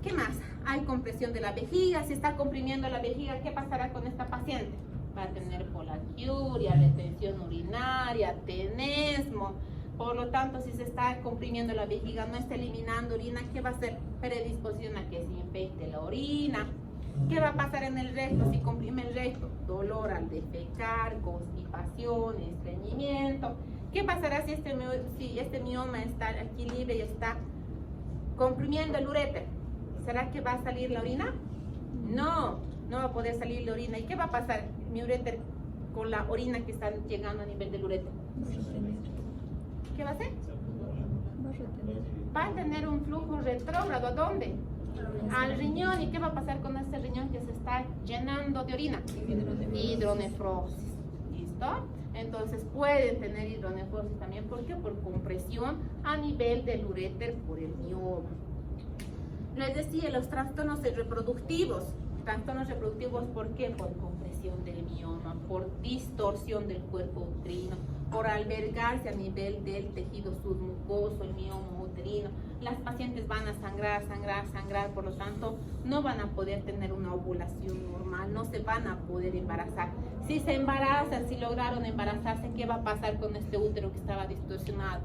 ¿Qué más? Hay compresión de la vejiga, si está comprimiendo la vejiga, ¿qué pasará con esta paciente? Va a tener polaquiuria, retención urinaria, tenesmo. Por lo tanto, si se está comprimiendo la vejiga, no está eliminando orina, ¿qué va a hacer? Predisposición a que se infecte la orina. ¿Qué va a pasar en el recto si comprime el recto? Dolor al defecar, constipación, estreñimiento. ¿Qué pasará si este mioma está aquí libre y está comprimiendo el uréter? ¿Será que va a salir la orina? No, no va a poder salir la orina. ¿Y qué va a pasar mi uréter con la orina que está llegando a nivel del uréter? ¿Qué va a hacer? Va a tener un flujo retrógrado. ¿A dónde? Al riñón. ¿Y qué va a pasar con ese riñón que se está llenando de orina? Hidronefrosis. ¿Listo? Entonces pueden tener hidronefrosis también. ¿Por qué? Por compresión a nivel del uréter por el mioma. Les decía, los trastornos reproductivos. Trastornos reproductivos, ¿por qué? Por compresión del mioma, por distorsión del cuerpo uterino, por albergarse a nivel del tejido submucoso, el mioma uterino. Las pacientes van a sangrar, por lo tanto, no van a poder tener una ovulación normal, no se van a poder embarazar. Si se embarazan, si lograron embarazarse, ¿qué va a pasar con este útero que estaba distorsionado?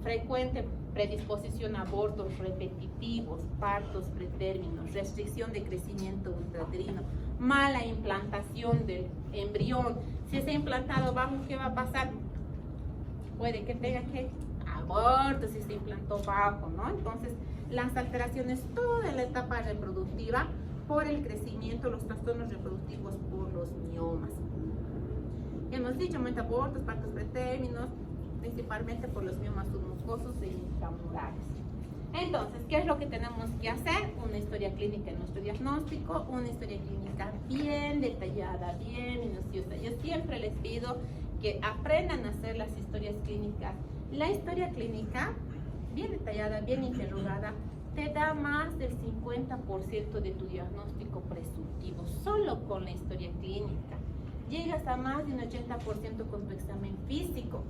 Frecuente predisposición a abortos repetitivos, partos pretérminos, restricción de crecimiento intrauterino, mala implantación del embrión. Si está implantado bajo, ¿qué va a pasar? Puede que tenga que aborto si se implantó bajo, ¿no? Entonces, las alteraciones toda la etapa reproductiva por el crecimiento, los trastornos reproductivos por los miomas. Hemos dicho, abortos, partos pretérminos, principalmente por los miomas submucosos e intramurales. Entonces, ¿qué es lo que tenemos que hacer? Una historia clínica en nuestro diagnóstico, una historia clínica bien detallada, bien minuciosa. Yo siempre les pido que aprendan a hacer las historias clínicas. La historia clínica, bien detallada, bien interrogada, te da más del 50% de tu diagnóstico presuntivo, solo con la historia clínica. Llegas a más de un 80% con tu examen físico.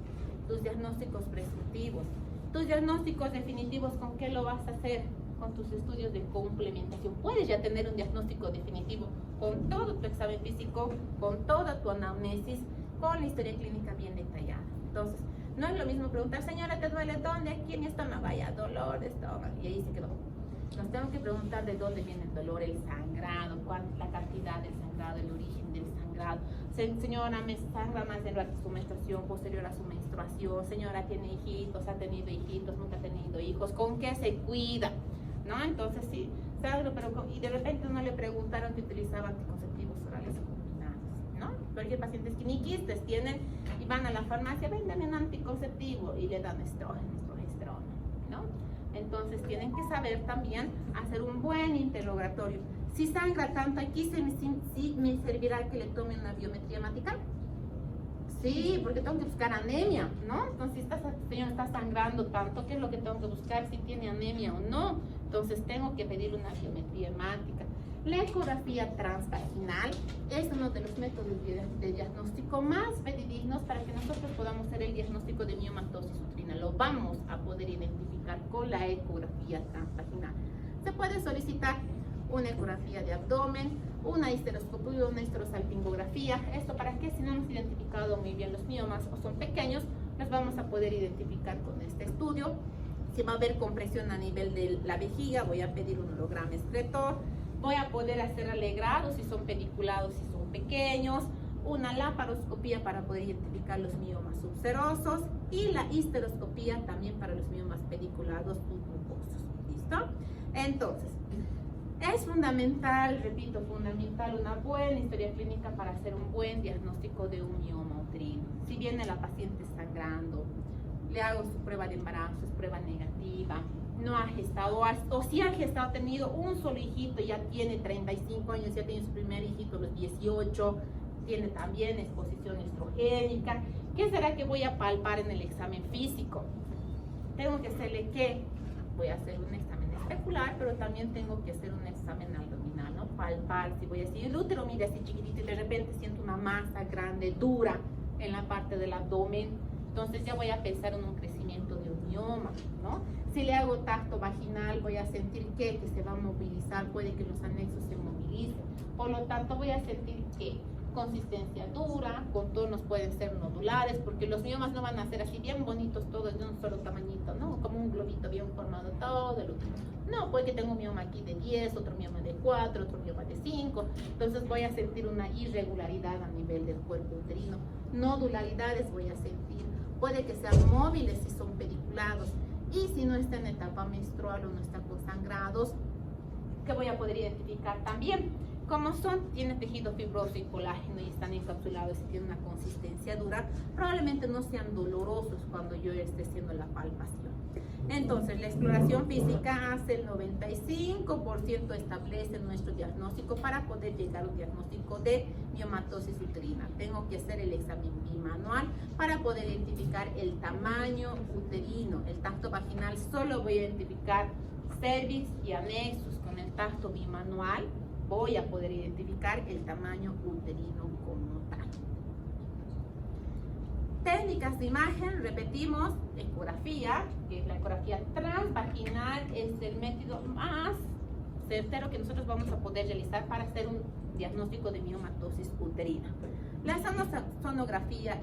Tus diagnósticos presuntivos, tus diagnósticos definitivos, ¿con qué lo vas a hacer? Con tus estudios de complementación. Puedes ya tener un diagnóstico definitivo con todo tu examen físico, con toda tu anamnesis, con la historia clínica bien detallada. Entonces, no es lo mismo preguntar, señora, ¿te duele dónde? Aquí en mi estómago, vaya, dolor de estómago, y ahí se quedó. Nos tenemos que preguntar de dónde viene el dolor, el sangrado, la cantidad del sangrado, el origen del sangrado. Señora, me sangra más en su menstruación, posterior a su menstruación. Señora, tiene hijitos, ha tenido hijitos, nunca ha tenido hijos. ¿Con qué se cuida? ¿No? Entonces, sí, sangra, pero y de repente no le preguntaron que utilizaba anticonceptivos orales o combinados, ¿no? Porque pacientes que ni quistes tienen y van a la farmacia, véndame un anticonceptivo y le dan estrógeno, progesterona, ¿no? Entonces tienen que saber también hacer un buen interrogatorio. Si sangra tanto, aquí sí me servirá que le tome una biometría hemática. Sí, porque tengo que buscar anemia, ¿no? Entonces, si esta señora está sangrando tanto, ¿qué es lo que tengo que buscar? Si tiene anemia o no. Entonces, tengo que pedir una biometría hemática. La ecografía transvaginal es uno de los métodos de diagnóstico más fidedignos para que nosotros podamos hacer el diagnóstico de miomatosis uterina. Lo vamos a poder identificar con la ecografía transvaginal. Se puede solicitar una ecografía de abdomen, una histeroscopia, una histerosalpingografía. ¿Esto para qué? Si no hemos identificado muy bien los miomas o son pequeños, los vamos a poder identificar con este estudio. Si va a haber compresión a nivel de la vejiga, voy a pedir un holograma excretor. Voy a poder hacer alegrados si son pediculados, si son pequeños, una laparoscopía para poder identificar los miomas subserosos y la histeroscopía también para los miomas pediculados submucosos. ¿Listo? Entonces, es fundamental, repito, fundamental una buena historia clínica para hacer un buen diagnóstico de un mioma uterino. Si viene la paciente sangrando, le hago su prueba de embarazo, es prueba negativa, no ha gestado, o si ha gestado, ha tenido un solo hijito, ya tiene 35 años, ya tiene su primer hijito a los 18, tiene también exposición estrogénica. ¿Qué será que voy a palpar en el examen físico? Tengo que hacerle ¿qué? Voy a hacer un examen especular, pero también tengo que hacer un examen abdominal, ¿no? Palpar, si voy a decir el útero, mira así chiquitito y de repente siento una masa grande, dura en la parte del abdomen, entonces ya voy a pensar en un crecimiento de un mioma, ¿no? Si le hago tacto vaginal, voy a sentir que se va a movilizar, puede que los anexos se movilicen, por lo tanto voy a sentir que consistencia dura, contornos pueden ser nodulares, porque los miomas no van a ser así bien bonitos todos de un solo tamañito, ¿no? Como un globito bien formado todo el útero. No, puede que tenga un mioma aquí de 10, otro mioma de 4, otro mioma de 5, entonces voy a sentir una irregularidad a nivel del cuerpo uterino. Nodularidades voy a sentir, puede que sean móviles si son pediculados, y si no está en etapa menstrual o no está con sangrados, que voy a poder identificar también. Como son, tiene tejido fibroso y colágeno y están encapsulados y tienen una consistencia dura, probablemente no sean dolorosos cuando yo esté haciendo la palpación. Entonces, la exploración física hace el 95% establece nuestro diagnóstico para poder llegar a un diagnóstico de miomatosis uterina. Tengo que hacer el examen bimanual para poder identificar el tamaño uterino. El tacto vaginal solo voy a identificar cervix y anexos. Con el tacto bimanual voy a poder identificar el tamaño uterino como tal. Técnicas de imagen, repetimos, ecografía, que es la ecografía transvaginal, es el método más certero que nosotros vamos a poder realizar para hacer un diagnóstico de miomatosis uterina. La sonografía,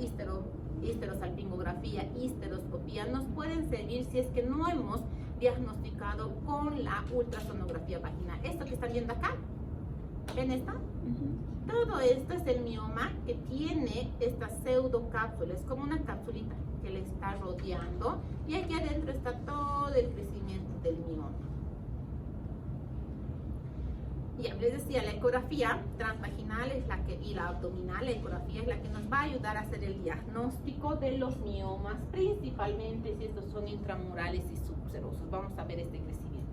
histerosalpingografía, histeroscopía nos pueden servir si es que no hemos diagnosticado con la ultrasonografía vaginal. Esto que están viendo acá, ¿ven esto? Todo esto es el mioma que tiene esta pseudocápsula, es como una capsulita que le está rodeando y aquí adentro está todo el crecimiento del mioma. Ya les decía, la ecografía transvaginal es la que, y la abdominal, la ecografía es la que nos va a ayudar a hacer el diagnóstico de los miomas, principalmente si estos son intramurales y subserosos. Vamos a ver este crecimiento.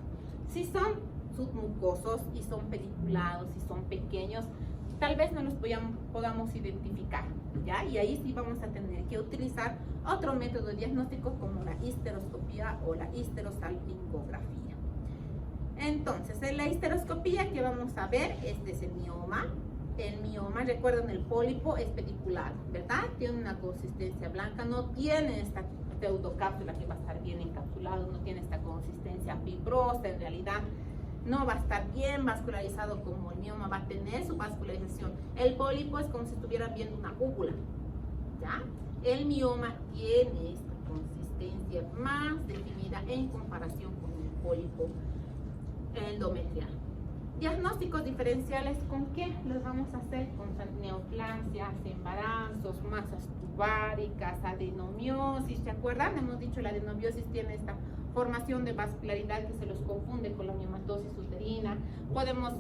Si son submucosos y son pediculados y son pequeños, tal vez no los podamos identificar, ¿ya? Y ahí sí vamos a tener que utilizar otro método de diagnóstico como la histeroscopía o la histerosalpingografía. Entonces, en la histeroscopía que vamos a ver, este es el mioma. El mioma, recuerden, el pólipo es pediculado, ¿verdad? Tiene una consistencia blanca, no tiene esta pseudocápsula que va a estar bien encapsulado, no tiene esta consistencia fibrosa en realidad. No va a estar bien vascularizado como el mioma va a tener su vascularización. El pólipo es como si estuvieran viendo una cúpula, ¿ya? El mioma tiene esta consistencia más definida en comparación con el pólipo endometrial. Diagnósticos diferenciales, ¿con qué los vamos a hacer? Con neoplasias, embarazos, masas tubáricas, adenomiosis. ¿Se acuerdan? Hemos dicho la adenomiosis tiene esta formación de vascularidad que se los confunde con la miomatosis uterina. Podemos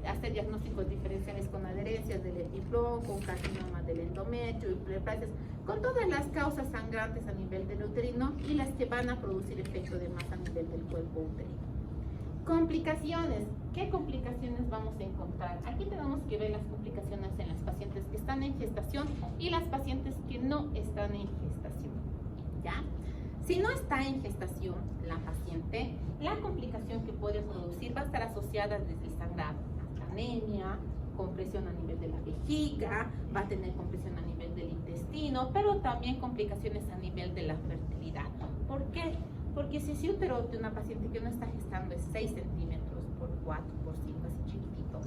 hacer diagnósticos diferenciales con adherencias del epiflón, con carcinoma del endometrio y pleurplasias, con todas las causas sangrantes a nivel del uterino y las que van a producir efecto de masa a nivel del cuerpo uterino. Complicaciones. ¿Qué complicaciones vamos a encontrar? Aquí tenemos que ver las complicaciones en las pacientes que están en gestación y las pacientes que no están en gestación, ¿ya? Si no está en gestación la paciente, la complicación que puede producir va a estar asociada desde el sangrado, hasta anemia, compresión a nivel de la vejiga, va a tener compresión a nivel del intestino, pero también complicaciones a nivel de la fertilidad. ¿Por qué? Porque si ese útero de una paciente que no está gestando es 6 centímetros por 4 por 5, así chiquitito,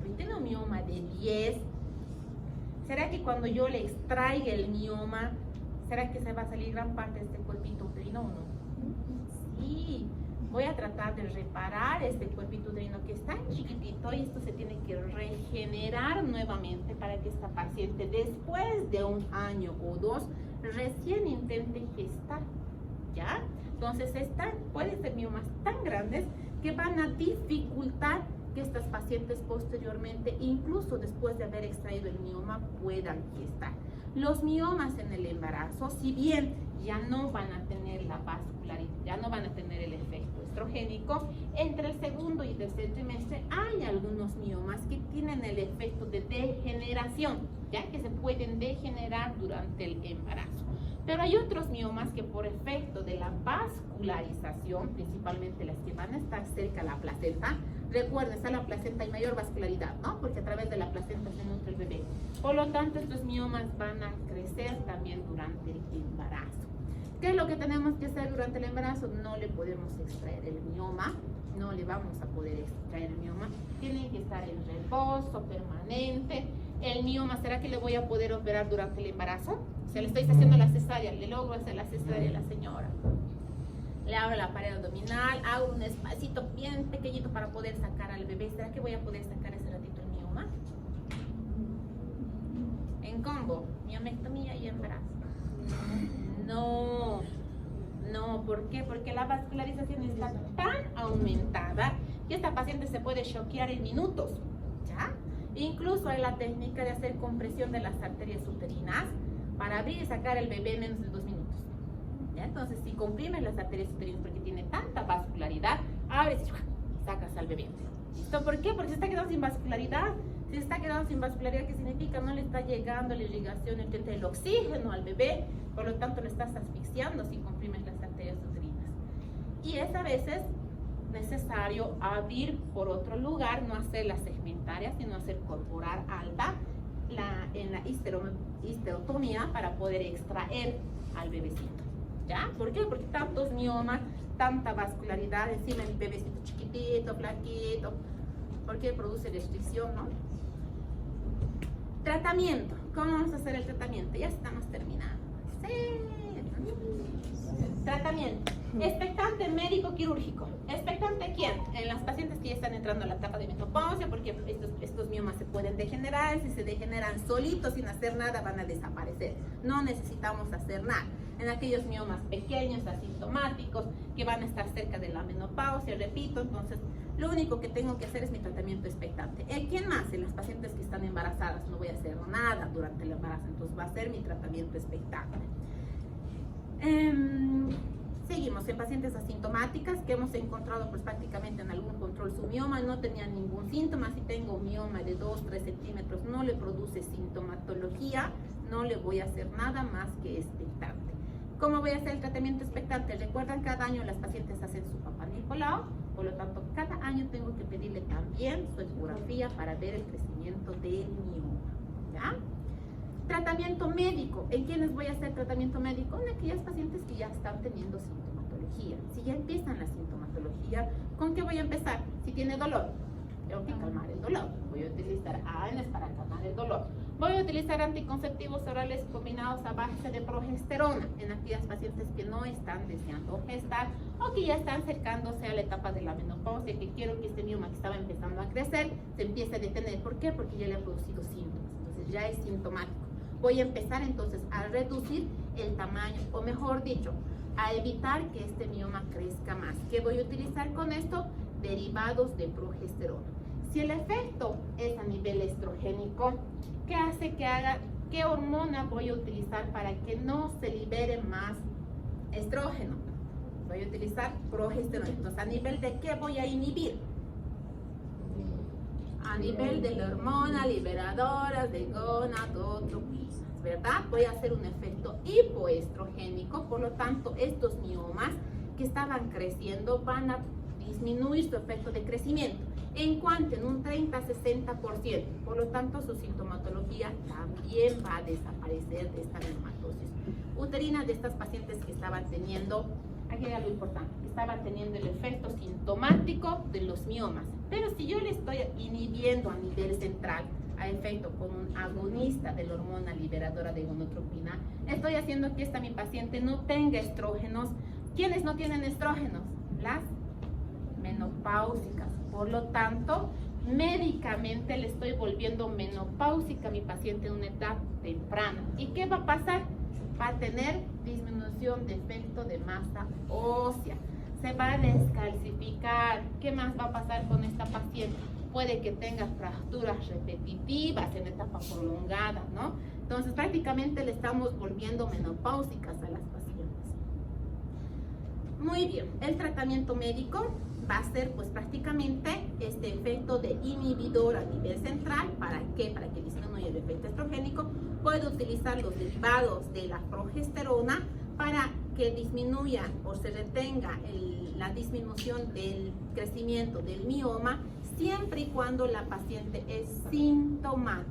y tiene un mioma de 10, ¿será que cuando yo le extraiga el mioma, será que se va a salir gran parte de este cuerpito uterino o no? Sí, voy a tratar de reparar este cuerpito uterino que es tan chiquitito y esto se tiene que regenerar nuevamente para que esta paciente después de 1 año o 2 recién intente gestar, ¿ya? Entonces pueden ser miomas tan grandes que van a dificultar que estas pacientes posteriormente, incluso después de haber extraído el mioma, puedan gestar. Los miomas en el embarazo, si bien ya no van a tener la vascularidad, ya no van a tener el efecto estrogénico, entre el segundo y tercer trimestre hay algunos miomas que tienen el efecto de degeneración, ya que se pueden degenerar durante el embarazo. Pero hay otros miomas que por efecto de la vascularización, principalmente las que van a estar cerca a la placenta, recuerden, está la placenta hay mayor vascularidad, ¿no? Porque a través de la placenta se nutre el bebé. Por lo tanto, estos miomas van a crecer también durante el embarazo. ¿Qué es lo que tenemos que hacer durante el embarazo? No le podemos extraer el mioma, no le vamos a poder extraer el mioma. Tienen que estar en reposo permanente. El mioma, ¿será que le voy a poder operar durante el embarazo? Si le estoy haciendo la cesárea, le logro hacer la cesárea a la señora. Le abro la pared abdominal, hago un espacito bien pequeñito para poder sacar al bebé. ¿Será que voy a poder sacar ese ratito el mioma? En combo, miomectomía y embarazo. No, ¿por qué? Porque la vascularización está tan aumentada que esta paciente se puede choquear en minutos, ¿ya? Incluso hay la técnica de hacer compresión de las arterias uterinas para abrir y sacar el bebé en menos de 2 minutos. ¿Ya? Entonces, si comprimes las arterias uterinas porque tiene tanta vascularidad, abres y sacas al bebé. ¿Listo? ¿Por qué? Porque se está quedando sin vascularidad. Si se está quedando sin vascularidad, ¿qué significa? No le está llegando la irrigación entre el oxígeno al bebé, por lo tanto lo estás asfixiando si comprimes las arterias uterinas. Y es a veces necesario abrir por otro lugar, no hacer la segmentaria, sino hacer corporal alta en la histerotomía para poder extraer al bebecito. ¿Ya? ¿Por qué? Porque tantos miomas, tanta vascularidad encima del bebecito chiquitito, flaquito, porque produce restricción, ¿no? Tratamiento. ¿Cómo vamos a hacer el tratamiento? Ya estamos terminando. Sí. Tratamiento. Expectante médico quirúrgico. ¿Expectante quién? En las pacientes que ya están entrando a la etapa de menopausia, porque estos miomas se pueden degenerar. Si se degeneran solitos sin hacer nada, van a desaparecer. No necesitamos hacer nada. En aquellos miomas pequeños, asintomáticos, que van a estar cerca de la menopausia, repito, entonces lo único que tengo que hacer es mi tratamiento expectante. ¿Quién más? En las pacientes que están embarazadas no voy a hacer nada durante el embarazo, entonces va a ser mi tratamiento expectante. Seguimos en pacientes asintomáticas que hemos encontrado pues prácticamente en algún control su mioma, no tenía ningún síntoma. Si tengo un mioma de 2-3 centímetros no le produce sintomatología, no le voy a hacer nada más que expectante. ¿Cómo voy a hacer el tratamiento expectante? Recuerdan, cada año las pacientes hacen su Papá Nicolau, por lo tanto cada año tengo que pedirle también su ecografía para ver el crecimiento del mioma, ¿ya? Tratamiento médico. ¿En quiénes voy a hacer tratamiento médico? En aquellas pacientes que ya están teniendo sintomatología. Si ya empiezan la sintomatología, ¿con qué voy a empezar? Si tiene dolor, tengo que calmar el dolor. Voy a utilizar ANs para calmar el dolor. Voy a utilizar anticonceptivos orales combinados a base de progesterona en aquellas pacientes que no están deseando gestar o que ya están acercándose a la etapa de la menopausia, que quiero que este mioma que estaba empezando a crecer se empiece a detener. ¿Por qué? Porque ya le ha producido síntomas. Entonces ya es sintomático. Voy a empezar entonces a reducir el tamaño, o mejor dicho, a evitar que este mioma crezca más. ¿Qué voy a utilizar con esto? Derivados de progesterona. Si el efecto es a nivel estrogénico, ¿qué hace que haga? ¿Qué hormona voy a utilizar para que no se libere más estrógeno? Voy a utilizar progesterona. Entonces, ¿a nivel de qué voy a inhibir? A nivel de la hormona liberadora de gonadotropinas, ¿verdad? Voy a hacer un efecto hipoestrogénico, por lo tanto, estos miomas que estaban creciendo van a disminuir su efecto de crecimiento. en cuanto en un 30-60%. Por lo tanto, su sintomatología también va a desaparecer de esta miomatosis uterina de estas pacientes que estaban teniendo, aquí hay algo importante, que estaban teniendo el efecto sintomático de los miomas. Pero si yo le estoy inhibiendo a nivel central, a efecto con un agonista de la hormona liberadora de gonotropina, estoy haciendo que mi paciente no tenga estrógenos. ¿Quiénes no tienen estrógenos? Las menopáusicas. Por lo tanto, médicamente le estoy volviendo menopáusica a mi paciente en una edad temprana. ¿Y qué va a pasar? Va a tener disminución de efecto de masa ósea. Se va a descalcificar. ¿Qué más va a pasar con esta paciente? Puede que tenga fracturas repetitivas en etapa prolongada, ¿no? Entonces, prácticamente le estamos volviendo menopáusicas a las pacientes. Muy bien, el tratamiento médico va a ser, pues, prácticamente este efecto de inhibidor a nivel central. ¿Para qué? Para que disminuya el efecto estrogénico. Puede utilizar los derivados de la progesterona para que disminuya o se retenga la disminución del crecimiento del mioma, siempre y cuando la paciente es sintomática.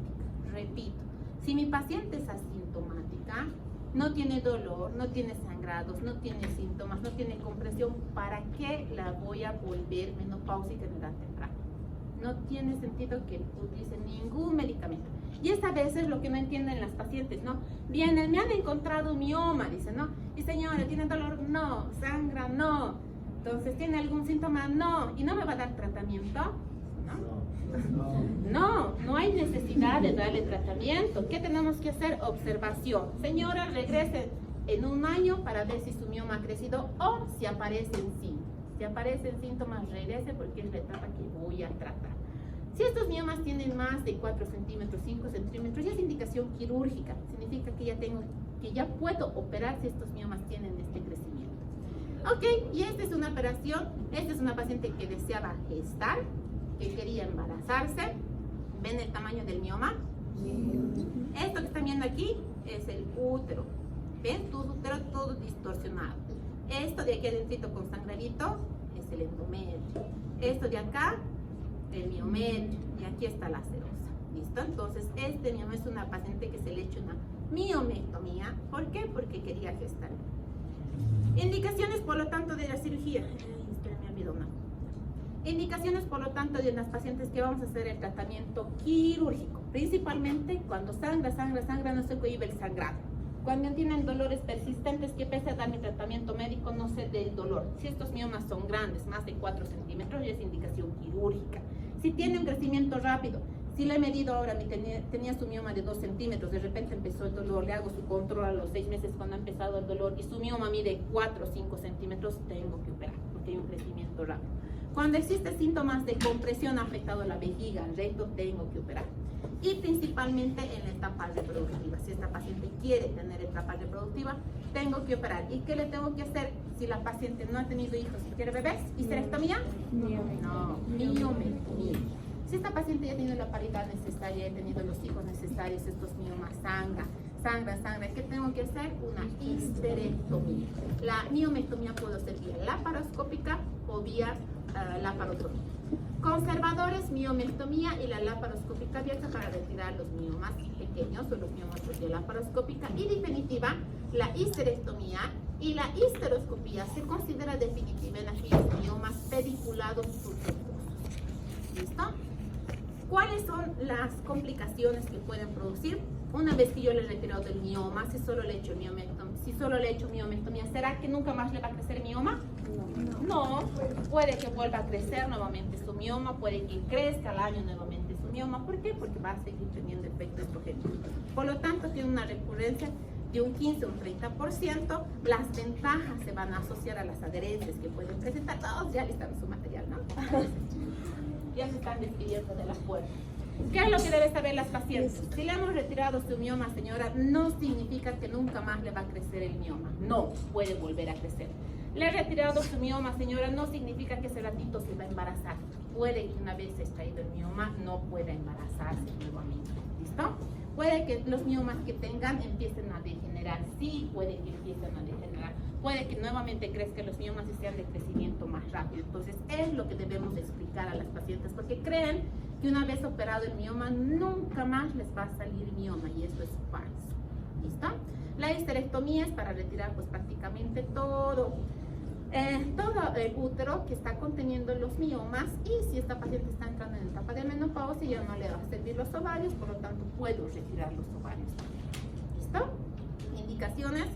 Repito, si mi paciente es asintomática, no tiene dolor, no tiene sangrados, no tiene síntomas, no tiene compresión, ¿para qué la voy a volver menopáusica en edad temprana? No tiene sentido que utilice ningún medicamento. Y es a veces lo que no entienden las pacientes, ¿no? Vienen, me han encontrado un mioma, dicen, ¿no? Y señora, ¿tiene dolor? No. ¿Sangra? No. Entonces, ¿tiene algún síntoma? No. ¿Y no me va a dar tratamiento? No hay necesidad de darle tratamiento. ¿Qué tenemos que hacer? Observación. Señora, regrese en un año para ver si su mioma ha crecido o si aparecen síntomas. Si aparecen síntomas, regrese porque es la etapa que voy a tratar. Si estos miomas tienen más de 4 centímetros, 5 centímetros, ya es indicación quirúrgica. Significa que ya puedo operar si estos miomas tienen este crecimiento. Ok, y esta es una operación. Esta es una paciente que deseaba gestar, que quería embarazarse. ¿Ven el tamaño del mioma? Esto que están viendo aquí es el útero. ¿Ven? Tu útero todo distorsionado. Esto de aquí adentro con sangradito es el endometrio. Esto de acá, el miometrio. Y aquí está la serosa. ¿Listo? Entonces, este mioma es una paciente que se le ha hecho una miomectomía. ¿Por qué? Porque quería gestar. Indicaciones, por lo tanto, de la cirugía. Espera, me olvidó una. Indicaciones, por lo tanto, de las pacientes que vamos a hacer el tratamiento quirúrgico. Principalmente cuando sangra, no se cohíbe el sangrado. Cuando tienen dolores persistentes, que pese a dar mi tratamiento médico, no sé del dolor. Si estos miomas son grandes, más de 4 centímetros, ya es indicación quirúrgica. Si tiene un crecimiento rápido, si le he medido ahora, tenía su mioma de 2 centímetros, de repente empezó el dolor, le hago su control a los 6 meses cuando ha empezado el dolor y su mioma mide 4 o 5 centímetros, tengo que operar porque hay un crecimiento rápido. Cuando existen síntomas de compresión afectado a la vejiga, al recto, tengo que operar. Y principalmente en la etapa reproductiva. Si esta paciente quiere tener etapa reproductiva, tengo que operar. ¿Y qué le tengo que hacer si la paciente no ha tenido hijos y quiere bebés? ¿Histerectomía? No, miomectomía. Si esta paciente ya ha tenido la paridad necesaria, ha tenido los hijos necesarios, estos miomas sangra, ¿qué tengo que hacer? Una histerectomía. La miomectomía puede ser vía laparoscópica o vía laparotomía. Conservadores, miomectomía y la laparoscópica abierta para retirar los miomas pequeños o los miomas por vía laparoscópica. Y definitiva, la histerectomía y la histeroscopía se considera definitiva en aquellos miomas pediculados submucosos. ¿Listo? ¿Cuáles son las complicaciones que pueden producir una vez que yo le he retirado el mioma? Si solo le he hecho miomectomía, ¿será que nunca más le va a crecer mioma? No, puede que vuelva a crecer nuevamente su mioma, puede que crezca al año nuevamente su mioma. ¿Por qué? Porque va a seguir teniendo efecto estrogénico. Por lo tanto, tiene una recurrencia de un 15 o un 30%. Las ventajas se van a asociar a las adherencias que pueden presentar. Todos ya listan su material, ¿no? Ya se están despidiendo de la puerta. ¿Qué es lo que deben saber las pacientes? Si le hemos retirado su mioma, señora, no significa que nunca más le va a crecer el mioma. No, puede volver a crecer. Le he retirado su mioma, señora, no significa que ese ratito se va a embarazar. Puede que una vez extraído el mioma no pueda embarazarse nuevamente. ¿Listo? Puede que los miomas que tengan empiecen a degenerar. Sí, puede que empiecen a degenerar. puede que nuevamente crezcan los miomas y sean de crecimiento más rápido. Entonces es lo que debemos explicar a las pacientes, porque creen que una vez operado el mioma nunca más les va a salir mioma, y eso es falso. ¿Listo? La histerectomía es para retirar pues prácticamente todo el útero que está conteniendo los miomas, y si esta paciente está entrando en etapa de menopausia ya no le va a servir los ovarios, por lo tanto puedo retirar los ovarios. ¿Listo? Indicaciones.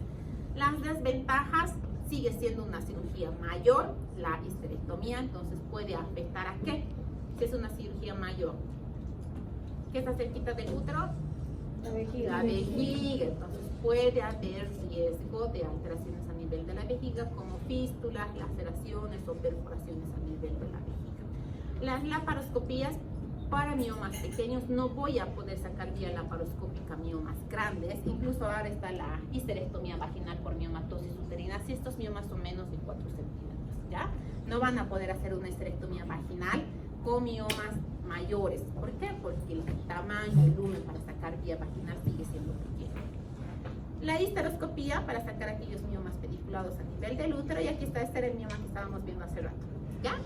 Las desventajas: sigue siendo una cirugía mayor, la histerectomía, entonces puede afectar a qué, si es una cirugía mayor. ¿Qué está cerquita del útero? La vejiga. La vejiga, entonces puede haber riesgo de alteraciones a nivel de la vejiga, como fístulas, laceraciones o perforaciones a nivel de la vejiga. Las laparoscopías para miomas pequeños, no voy a poder sacar vía laparoscópica miomas grandes. Incluso ahora está la histerectomía vaginal por miomatosis uterina, si estos miomas son menos de 4 centímetros, ¿ya? No van a poder hacer una histerectomía vaginal con miomas mayores. ¿Por qué? Porque el tamaño, el volumen para sacar vía vaginal sigue siendo pequeño. La histeroscopía para sacar aquellos miomas pediculados a nivel del útero, y aquí está, este era el mioma que estábamos viendo hace rato, ¿ya?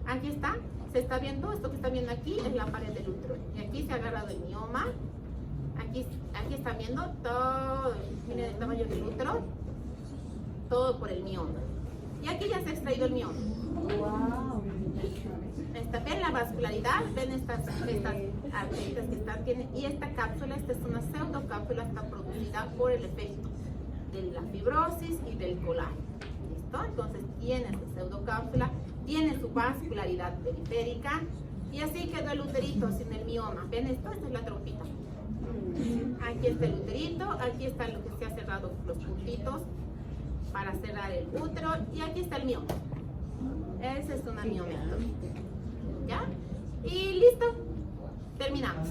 Aquí está, se está viendo, esto que está viendo aquí es la pared del útero, y aquí se ha agarrado el mioma, aquí están viendo todo, miren el tamaño del útero, todo por el mioma, y aquí ya se ha extraído el mioma. Wow. Ven la vascularidad, ven estas arterias que están, y esta cápsula, esta es una pseudocápsula, está producida por el efecto de la fibrosis y del colágeno. ¿Listo? Entonces tiene su pseudocápsula, tiene su vascularidad periférica, y así quedó el uterito sin el mioma. ¿Ven esto? Esta es la trompita. Aquí está el uterito, aquí está lo que se ha cerrado, los puntitos para cerrar el útero, y aquí está el mioma. Esa es una miomectomía. ¿Ya? Y listo. Terminamos.